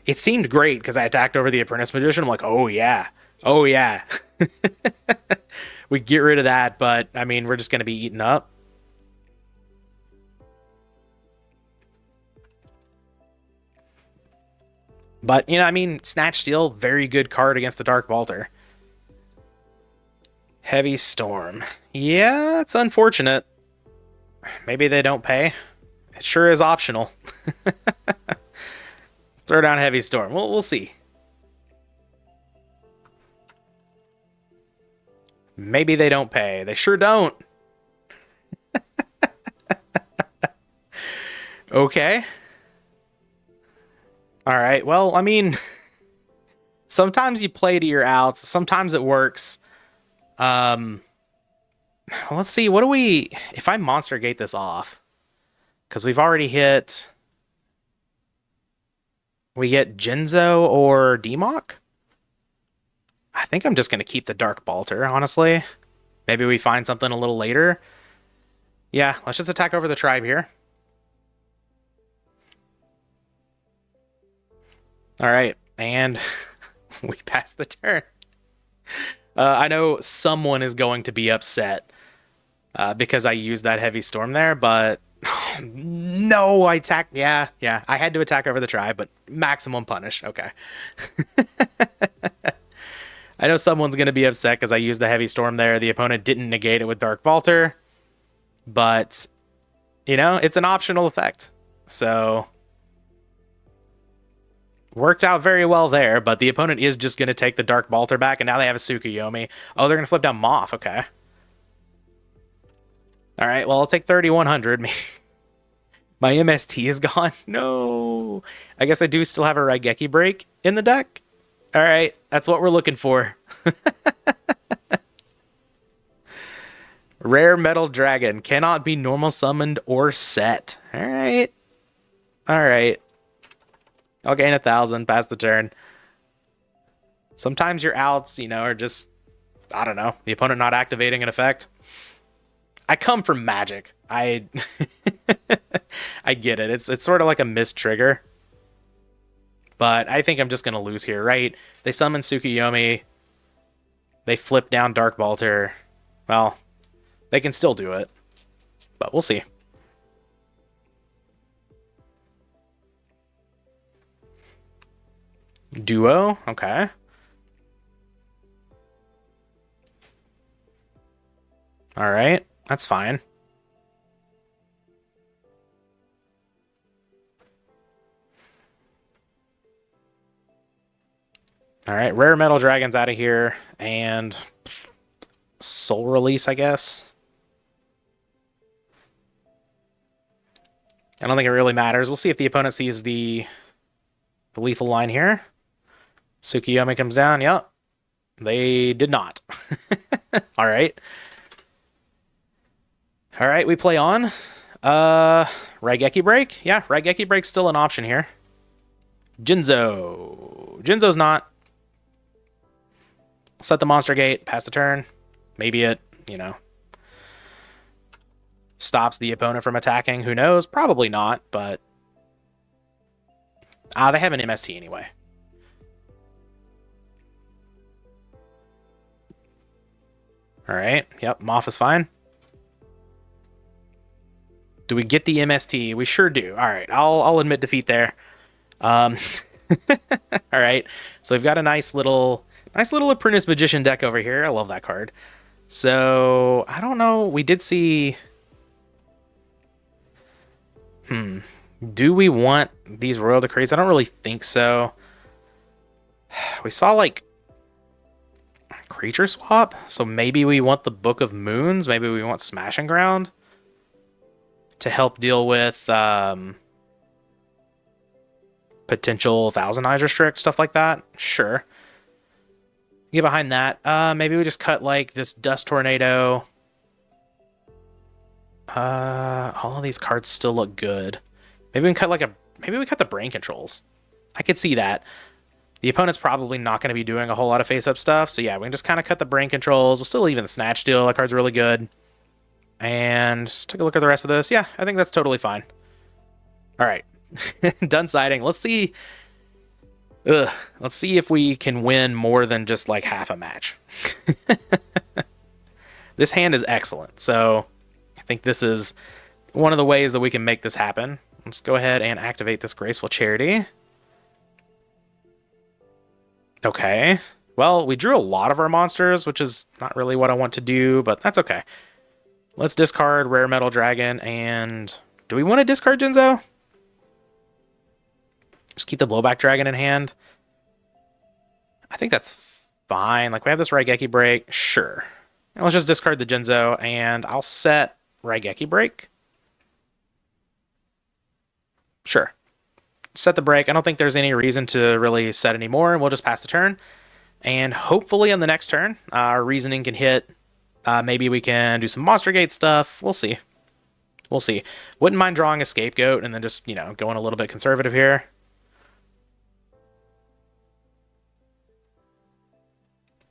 It seemed great because I attacked over the Apprentice Magician. I'm like, oh yeah. Oh yeah. We get rid of that, but I mean, we're just going to be eaten up. But, you know, I mean, Snatch Steal, very good card against the Dark Bolter. Heavy Storm. Yeah, it's unfortunate. Maybe they don't pay. It sure is optional. Throw down Heavy Storm. We'll see. Maybe they don't pay. They sure don't. Okay. All right. Well, I mean, sometimes you play to your outs. Sometimes it works. Let's see. What do we... If I Monster Gate this off, because we've already hit... We get Jinzo or Demok? I think I'm just going to keep the Dark Bolter, honestly. Maybe we find something a little later. Yeah, let's just attack over the Tribe here. All right, and we passed the turn. I know someone is going to be upset because I used that Heavy Storm there, but no, I attacked. Yeah, I had to attack over the Tribe, but maximum punish. Okay. I know someone's going to be upset because I used the Heavy Storm there. The opponent didn't negate it with Dark Balter, but, you know, it's an optional effect. So, worked out very well there, but the opponent is just going to take the Dark Balter back, and now they have a Tsukuyomi. Oh, they're going to flip down Moth. Okay. All right, well, I'll take 3,100. My MST is gone. No. I guess I do still have a Raigeki break in the deck. All right, that's what we're looking for. Rare Metal Dragon cannot be normal summoned or set. All right. All right. I'll gain 1,000, pass the turn. Sometimes your outs, you know, are just, I don't know, the opponent not activating an effect. I come from Magic. I get it. It's sort of like a missed trigger. But I think I'm just going to lose here, right? They summon Tsukuyomi. They flip down Dark Balter. Well, they can still do it. But we'll see. Duo? Okay. Alright. That's fine. Alright, Rare Metal Dragon's out of here. And Soul Release, I guess. I don't think it really matters. We'll see if the opponent sees the lethal line here. Tsukuyomi comes down. Yep. They did not. Alright. Alright, we play on. Raigeki Break? Yeah, Raigeki Break's still an option here. Jinzo. Jinzo's not. Set the Monster Gate, pass the turn. Maybe it, you know, stops the opponent from attacking. Who knows? Probably not, but... they have an MST anyway. Alright, yep, Moth is fine. Do we get the MST? We sure do. Alright, I'll admit defeat there. Alright, so we've got a nice little Apprentice Magician deck over here. I love that card. So, I don't know. We did see... Do we want these Royal Decrees? I don't really think so. We saw, like, Creature Swap. So maybe we want the Book of Moons. Maybe we want Smashing Ground to help deal with potential Thousand Eyes Restrict, stuff like that. Sure. Get behind that. Maybe we just cut, like, this Dust Tornado. All of these cards still look good. Maybe we can cut, maybe we cut the Brain Controls. I could see that. The opponent's probably not going to be doing a whole lot of face-up stuff, so yeah, we can just kind of cut the Brain Controls. We'll still even the Snatch Steal. That card's really good. And just take a look at the rest of this. Yeah, I think that's totally fine. All right. Done siding. Let's see... let's see if we can win more than just like half a match. This hand is excellent, so I think this is one of the ways that we can make this happen. Let's go ahead and activate this Graceful Charity. Okay. Well, we drew a lot of our monsters, which is not really what I want to do, but that's okay. Let's discard Rare Metal Dragon, and do we want to discard Jinzo? Just keep the Blowback Dragon in hand. I think that's fine. Like, we have this Raigeki Break. Sure. And let's just discard the Jinzo, and I'll set Raigeki Break. Sure. Set the break. I don't think there's any reason to really set any more, and we'll just pass the turn. And hopefully on the next turn, our Reasoning can hit. Maybe we can do some Monster Gate stuff. We'll see. We'll see. Wouldn't mind drawing a Scapegoat and then just, you know, going a little bit conservative here.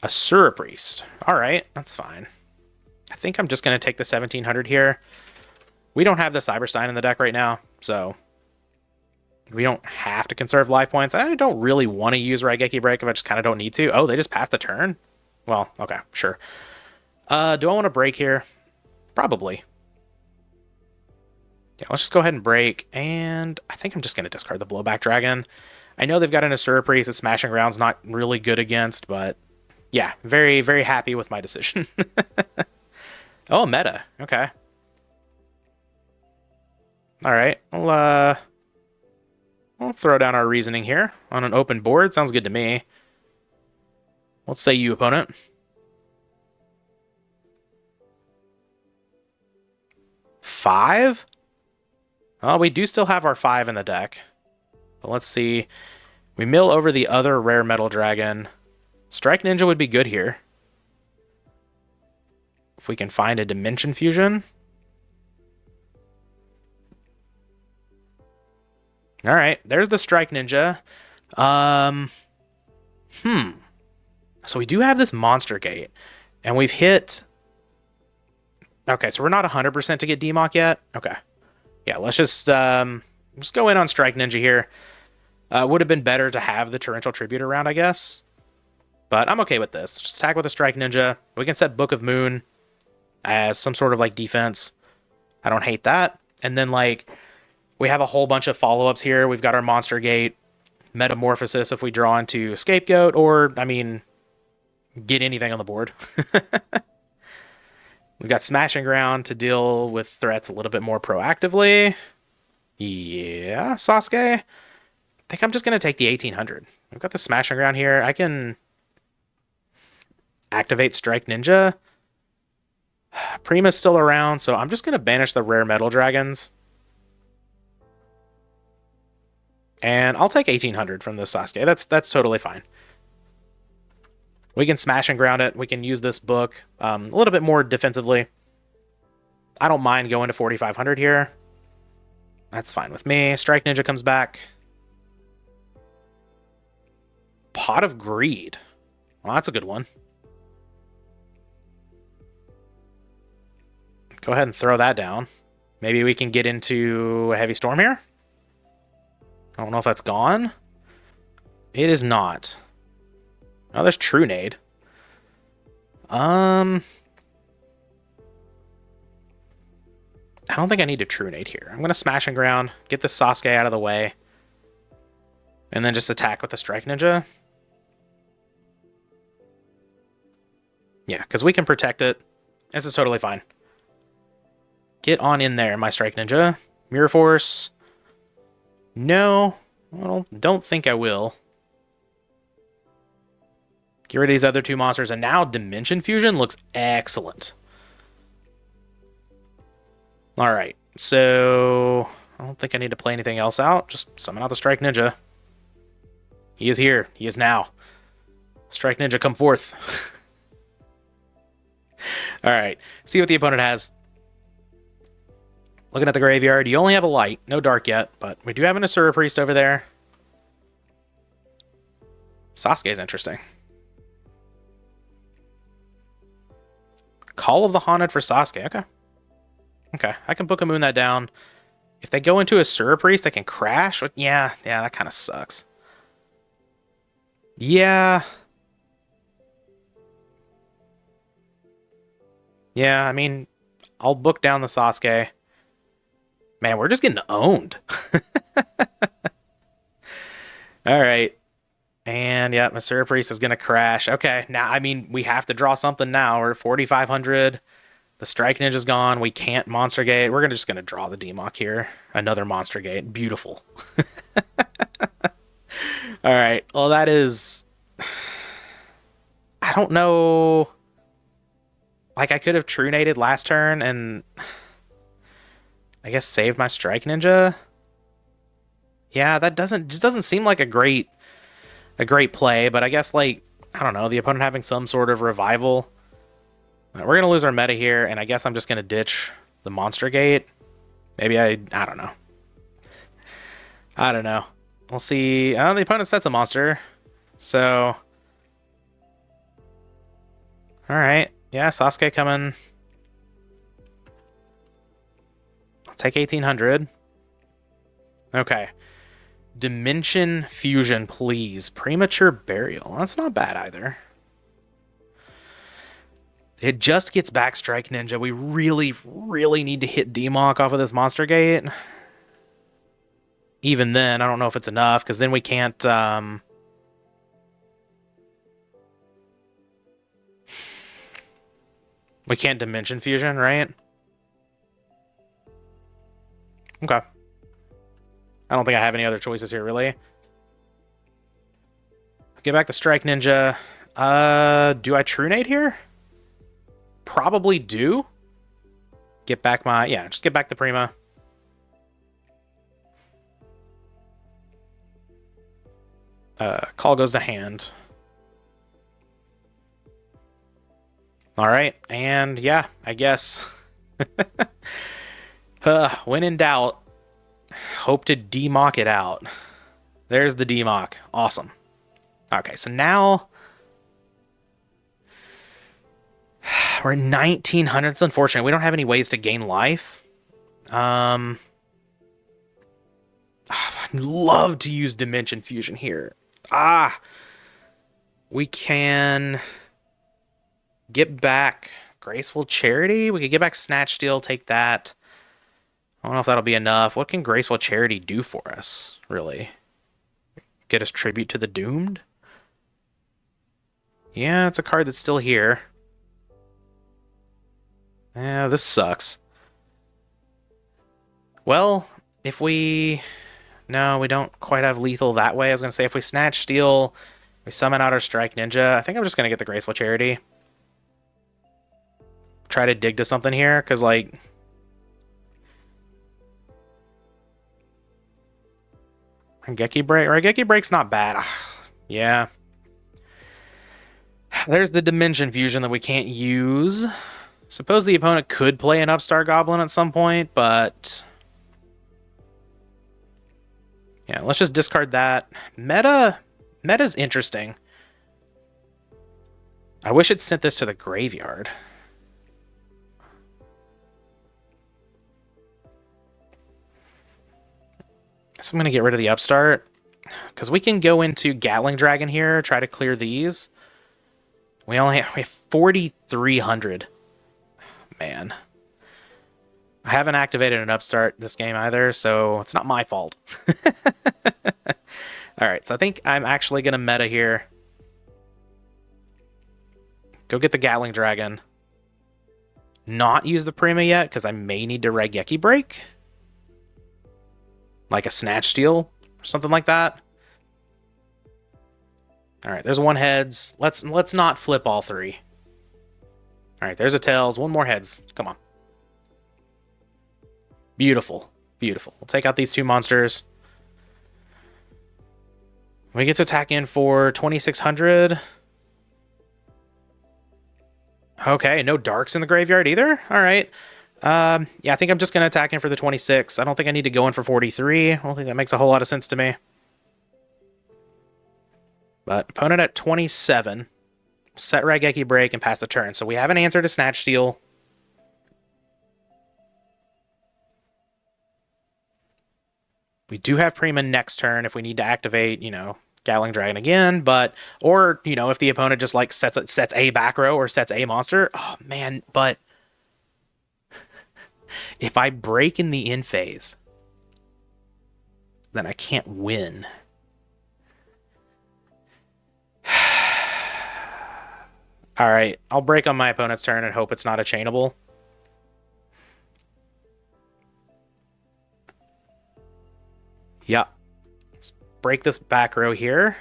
Asura Priest. Alright, that's fine. I think I'm just going to take the 1700 here. We don't have the Cyberstein in the deck right now, so we don't have to conserve life points. I don't really want to use Raigeki Break if I just kind of don't need to. Oh, they just passed the turn? Well, okay, sure. Do I want to break here? Probably. Yeah, let's just go ahead and break, and I think I'm just going to discard the Blowback Dragon. I know they've got an Asura Priest that Smashing Ground's not really good against, but Yeah, very, very happy with my decision. Oh, meta. Okay. All right. We'll throw down our reasoning here on an open board. Sounds good to me. Let's say you, opponent. Five? Oh, we do still have our 5 in the deck. But let's see. We mill over the other rare metal dragon. Strike Ninja would be good here. If we can find a Dimension Fusion. All right, there's the Strike Ninja. So we do have this Monster Gate. And we've hit... Okay, so we're not 100% to get DMOC yet. Okay. Yeah, let's just go in on Strike Ninja here. Would have been better to have the Torrential Tribute around, I guess. But I'm okay with this. Just attack with a Strike Ninja. We can set Book of Moon as some sort of like defense. I don't hate that. And then like we have a whole bunch of follow-ups here. We've got our Monster Gate, Metamorphosis if we draw into Scapegoat, or I mean, get anything on the board. We've got Smashing Ground to deal with threats a little bit more proactively. Yeah, Sasuke. I think I'm just going to take the 1800. We've got the Smashing Ground here. I can activate Strike Ninja. Prima's still around, so I'm just going to banish the rare metal dragons. And I'll take 1800 from this Sasuke. That's totally fine. We can Smash and Ground it. We can use this book a little bit more defensively. I don't mind going to 4500 here. That's fine with me. Strike Ninja comes back. Pot of Greed. Well, that's a good one. Go ahead and throw that down. Maybe we can get into a Heavy Storm here. I don't know if that's gone. It is not. Oh, there's True Nade. I don't think I need a True Nade here. I'm going to Smash and Ground, get the Sasuke out of the way, and then just attack with the Strike Ninja. Yeah, because we can protect it. This is totally fine. Get on in there, my Strike Ninja. Mirror Force. No, I don't think I will. Get rid of these other two monsters, and now Dimension Fusion looks excellent. Alright, so I don't think I need to play anything else out. Just summon out the Strike Ninja. He is here. He is now. Strike Ninja, come forth. Alright, see what the opponent has. Looking at the graveyard, you only have a light. No dark yet, but we do have an Asura Priest over there. Sasuke's interesting. Call of the Haunted for Sasuke. Okay. Okay, I can Book of Moon that down. If they go into a Asura Priest, they can crash. Yeah, that kind of sucks. Yeah. Yeah, I mean, I'll book down the Sasuke. Man, we're just getting owned. All right. And yeah, Asura Priest is going to crash. Okay, now, I mean, we have to draw something now. We're at 4,500. The Strike Ninja's gone. We can't Monster Gate. We're just going to draw the DMOC here. Another Monster Gate. Beautiful. All right. Well, that is... I don't know... Like, I could have True Nated last turn and... I guess save my Strike Ninja. Yeah, that just doesn't seem like a great play, but I guess, like, I don't know, the opponent having some sort of revival. We're going to lose our meta here, and I guess I'm just going to ditch the Monster Gate. Maybe I don't know. I don't know. We'll see. The opponent sets a monster, so... Alright. Yeah, Sasuke coming... Take 1800. Okay. Dimension Fusion, please. Premature Burial. That's not bad either. It just gets back Strike Ninja. We really, really need to hit DMOC off of this Monster Gate. Even then, I don't know if it's enough, because then we can't... We can't Dimension Fusion, right? Okay. I don't think I have any other choices here, really. Get back the Strike Ninja. Do I True Nade here? Probably do. Get back my... Yeah, just get back the Prima. Call goes to hand. Alright, and yeah, I guess. When in doubt, hope to demock it out. There's the demock. Awesome. Okay, so now... We're at 1900. It's unfortunate. We don't have any ways to gain life. I'd love to use Dimension Fusion here. We can get back Graceful Charity. We could get back Snatch Steal, take that. I don't know if that'll be enough. What can Graceful Charity do for us, really? Get us Tribute to the Doomed? Yeah, it's a card that's still here. Yeah, this sucks. Well, if we... No, we don't quite have lethal that way. I was going to say, if we Snatch Steal, we summon out our Strike Ninja. I think I'm just going to get the Graceful Charity. Try to dig to something here, because, like... Raigeki Break? Raigeki Break's not bad. Yeah. There's the Dimension Fusion that we can't use. Suppose the opponent could play an Upstart Goblin at some point, but... Yeah, let's just discard that. Meta's interesting. I wish it sent this to the graveyard. So I'm going to get rid of the Upstart, because we can go into Gatling Dragon here, try to clear these. We have 4,300. Man. I haven't activated an Upstart this game either, so it's not my fault. Alright, so I think I'm actually going to meta here. Go get the Gatling Dragon. Not use the Prima yet, because I may need to Raigeki Break. Like a Snatch Steal, or something like that. Alright, there's one heads. Let's not flip all three. Alright, there's a tails. One more heads. Come on. Beautiful. Beautiful. We'll take out these two monsters. We get to attack in for 2,600. Okay, no darks in the graveyard either? Alright. Yeah, I think I'm just going to attack in for the 26. I don't think I need to go in for 43. I don't think that makes a whole lot of sense to me. But opponent at 27. Set Raigeki Break and pass the turn. So we have an answer to Snatch Steal. We do have Prima next turn if we need to activate, you know, Gatling Dragon again, but, or, you know, if the opponent just, like, sets a back row or sets a monster. Oh, man, but if I break in the end phase, then I can't win. Alright, I'll break on my opponent's turn and hope it's not a chainable. Yeah. Let's break this back row here.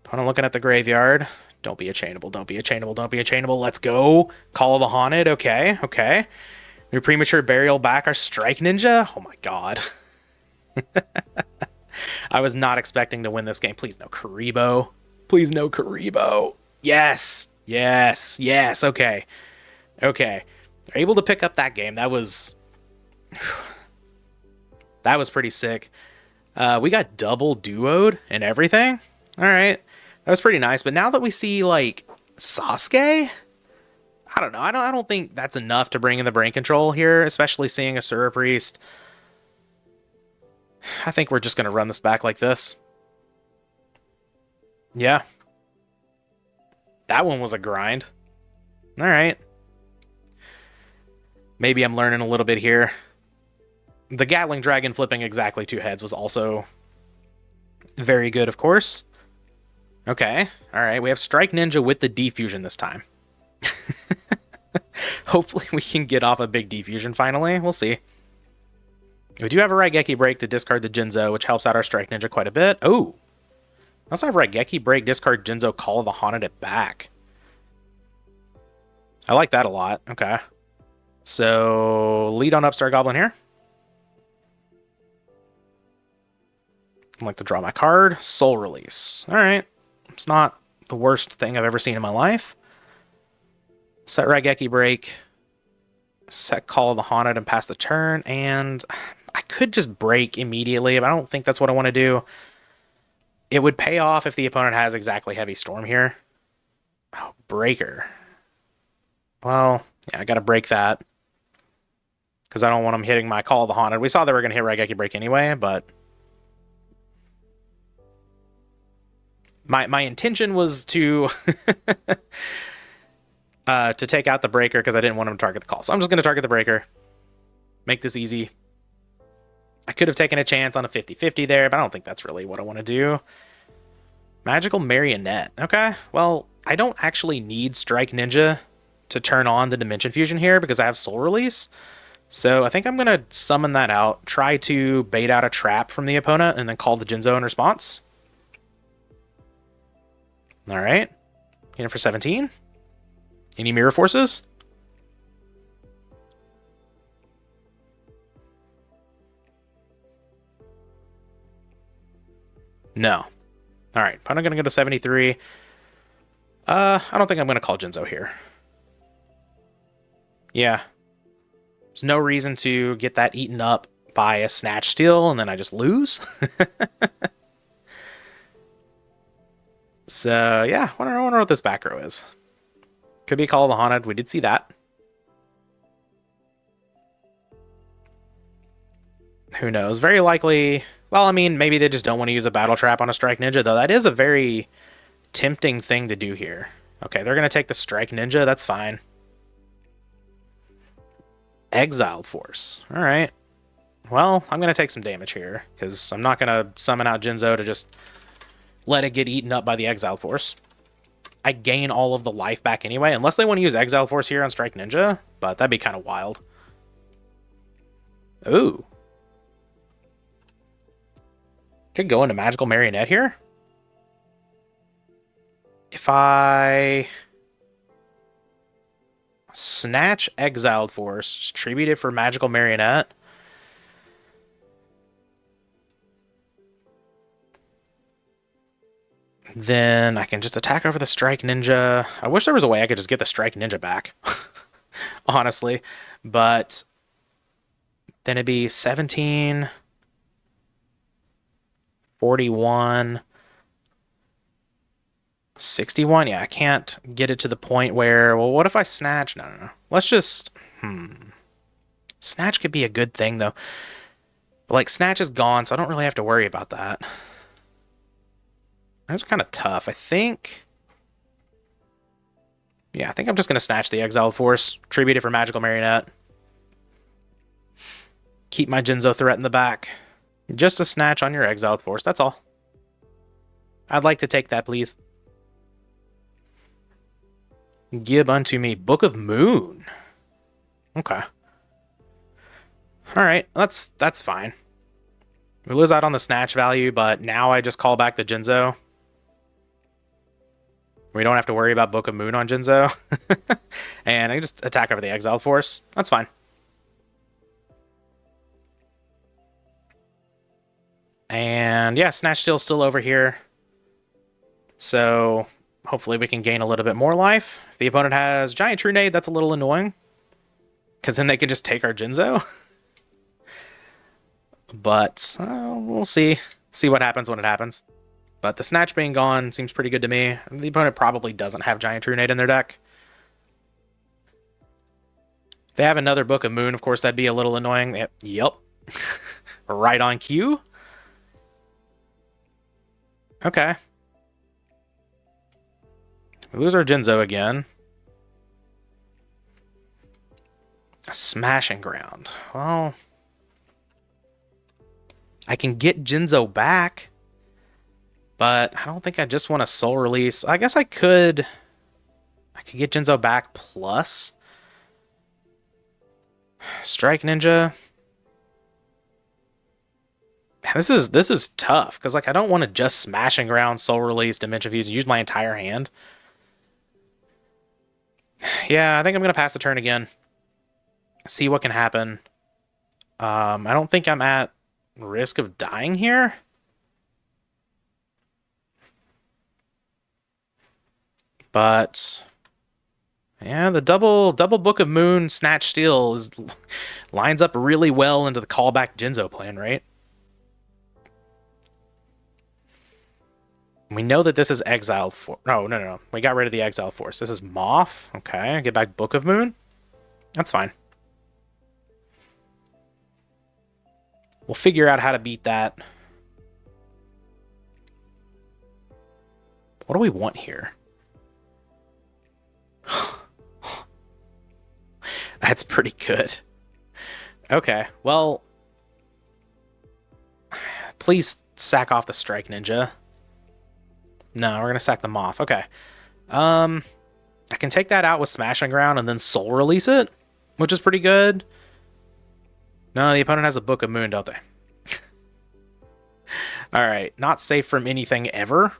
Opponent looking at the graveyard. Don't be a chainable, don't be a chainable, don't be a chainable. Let's go. Call of the Haunted. Okay, okay. Your premature burial back our Strike Ninja. Oh my god. I was not expecting to win this game. Please no Kuhb. Please no Kuhb. Yes. Yes. Yes. Okay. Okay. They're able to pick up that game. That was... That was pretty sick. We got double duoed and everything. All right. That was pretty nice. But now that we see, like, Sasuke... I don't know. I don't think that's enough to bring in the brain control here, especially seeing a Sura Priest. I think we're just going to run this back like this. Yeah. That one was a grind. All right. Maybe I'm learning a little bit here. The Gatling Dragon flipping exactly 2 heads was also very good, of course. Okay. All right. We have Strike Ninja with the defusion this time. Hopefully we can get off a big defusion finally. We'll see. We do have a Raigeki break to discard the Jinzo, which helps out our Strike Ninja quite a bit. Oh. I also have Raigeki break, discard Jinzo, Call of the Haunted it back. I like that a lot. Okay. So, lead on Upstart Goblin here. I'd like to draw my card. Soul Release. Alright. It's not the worst thing I've ever seen in my life. Set Raigeki break. Set Call of the Haunted and pass the turn. And I could just break immediately, but I don't think that's what I want to do. It would pay off if the opponent has exactly Heavy Storm here. Oh, Breaker. Well, yeah, I gotta break that. Because I don't want them hitting my Call of the Haunted. We saw they were going to hit Raigeki break anyway, but... My intention was to... to take out the Breaker because I didn't want him to target the call. So I'm just going to target the Breaker. Make this easy. I could have taken a chance on a 50-50 there, but I don't think that's really what I want to do. Magical Marionette. Okay, well, I don't actually need Strike Ninja to turn on the Dimension Fusion here because I have Soul Release. So I think I'm going to summon that out, try to bait out a trap from the opponent, and then call the Jinzo in response. All right. Hit him for 17. Any Mirror Forces? No. All right. Opponent going to go to 73. I don't think I'm going to call Jinzo here. Yeah. There's no reason to get that eaten up by a Snatch Steal, and then I just lose. So, yeah. I wonder what this back row is. Could be Call of the Haunted. We did see that. Who knows? Very likely... Well, I mean, maybe they just don't want to use a Battle Trap on a Strike Ninja, though. That is a very tempting thing to do here. Okay, they're going to take the Strike Ninja. That's fine. Exiled Force. All right. Well, I'm going to take some damage here, because I'm not going to summon out Jinzo to just let it get eaten up by the Exiled Force. I gain all of the life back anyway, unless they want to use Exiled Force here on Strike Ninja, but that'd be kind of wild. Ooh. Could go into Magical Marionette here. If I snatch Exiled Force, tribute it for Magical Marionette. Then I can just attack over the Strike Ninja. I wish there was a way I could just get the Strike Ninja back. Honestly. But then it'd be 17... 41, 61. Yeah, I can't get it to the point where, well, what if I snatch? No. Let's just, Snatch could be a good thing, though. But, like, Snatch is gone, so I don't really have to worry about that. That's kind of tough. I think... Yeah, I think I'm just going to snatch the Exiled Force, tribute it for Magical Marionette. Keep my Jinzo threat in the back. Just a snatch on your Exiled Force, that's all. I'd like to take that, please. Give unto me Book of Moon. Okay. Alright, that's fine. We lose out on the snatch value, but now I just call back the Jinzo. We don't have to worry about Book of Moon on Jinzo. And I can just attack over the Exiled Force. That's fine. And yeah, Snatch Steal's still over here. So hopefully we can gain a little bit more life. If the opponent has Giant True Nade, that's a little annoying. Because then they can just take our Jinzo. But we'll see. See what happens when it happens. But the Snatch being gone seems pretty good to me. The opponent probably doesn't have Giant True Nade in their deck. If they have another Book of Moon, of course, that'd be a little annoying. Yep. Right on cue. Okay. We lose our Jinzo again. A Smashing Ground. Well, I can get Jinzo back. But I don't think I just want a soul release. I guess I could get Jinzo back plus Strike Ninja. This is tough because like I don't want to just smashing around soul release, dimension fuse, and use my entire hand. Yeah, I think I'm gonna pass the turn again. See what can happen. I don't think I'm at risk of dying here. But yeah, the double Book of Moon Snatch Steel lines up really well into the callback Jinzo plan, right? We know that this is Exiled Force. No. We got rid of the Exiled Force. This is Moth. Okay, get back Book of Moon. That's fine. We'll figure out how to beat that. What do we want here? That's pretty good. Okay, well... Please sack off the Strike Ninja. No, we're going to sack the Moth. Okay. I can take that out with Smashing Ground and then Soul Release it, which is pretty good. No, the opponent has a Book of Moon, don't they? Alright, not safe from anything ever.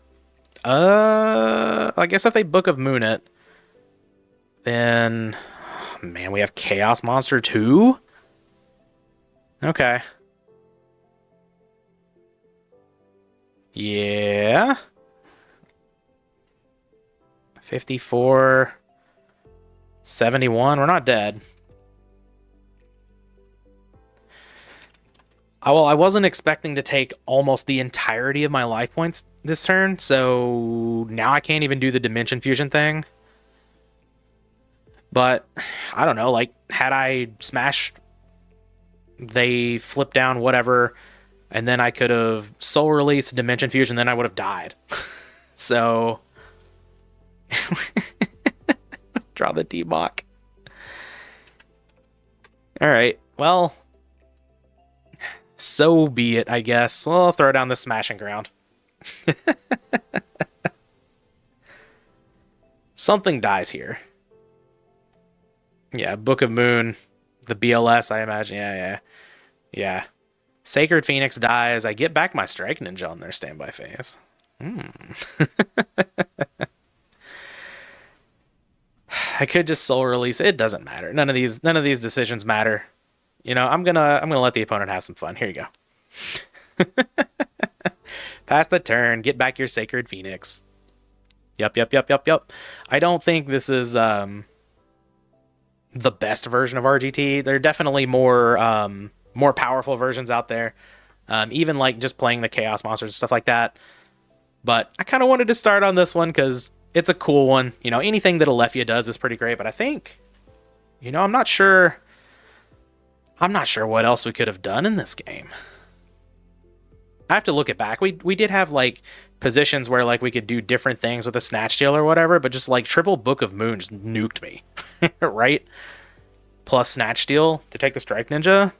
I guess if they Book of Moon it, then... Oh, man, we have Chaos Monster too? Okay. Yeah. 54. 71. We're not dead. Well, I wasn't expecting to take almost the entirety of my life points this turn, so now I can't even do the Dimension Fusion thing. But, I don't know, like, had I smashed, they flip down, whatever, and then I could have Soul Release, Dimension Fusion, then I would have died. So... Draw the D-Mock. Alright, well... So be it, I guess. Well, I'll throw down the Smashing Ground. Something dies here. Yeah, Book of Moon. The BLS, I imagine. Yeah. Sacred Phoenix dies. I get back my Strike Ninja on their standby phase. I could just Soul Release. It doesn't matter. None of these decisions matter. You know, I'm gonna let the opponent have some fun. Here you go. Pass the turn. Get back your Sacred Phoenix. Yep. I don't think this is the best version of RGT. There are definitely more powerful versions out there. Even like just playing the Chaos Monsters and stuff like that. But I kind of wanted to start on this one because it's a cool one. You know, anything that Alephia does is pretty great. But I think, you know, I'm not sure what else we could have done in this game. I have to look it back. We did have like positions where like we could do different things with a Snatch Steal or whatever, but just like triple Book of Moon just nuked me. Right? Plus Snatch Steal to take the Strike Ninja.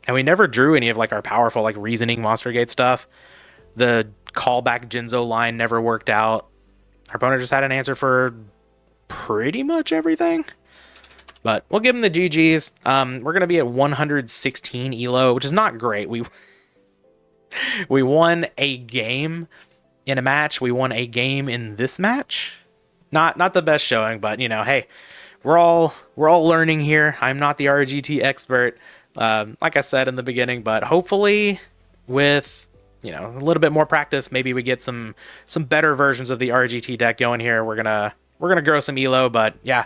And we never drew any of like our powerful like Reasoning Monster Gate stuff. The callback Jinzo line never worked out. Our opponent just had an answer for pretty much everything. But we'll give him the GGs. We're going to be at 116 ELO, which is not great. We won a game in a match. We won a game in this match. Not the best showing, but, you know, hey, we're all learning here. I'm not the RGT expert, like I said in the beginning, but hopefully with, you know, a little bit more practice, maybe we get some better versions of the RGT deck going here. We're gonna grow some ELO, but yeah.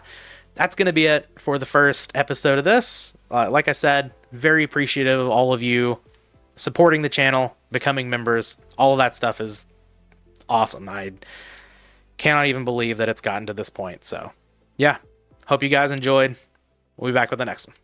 That's going to be it for the first episode of this. Like I said, very appreciative of all of you supporting the channel, becoming members. All of that stuff is awesome. I cannot even believe that it's gotten to this point. So, yeah. Hope you guys enjoyed. We'll be back with the next one.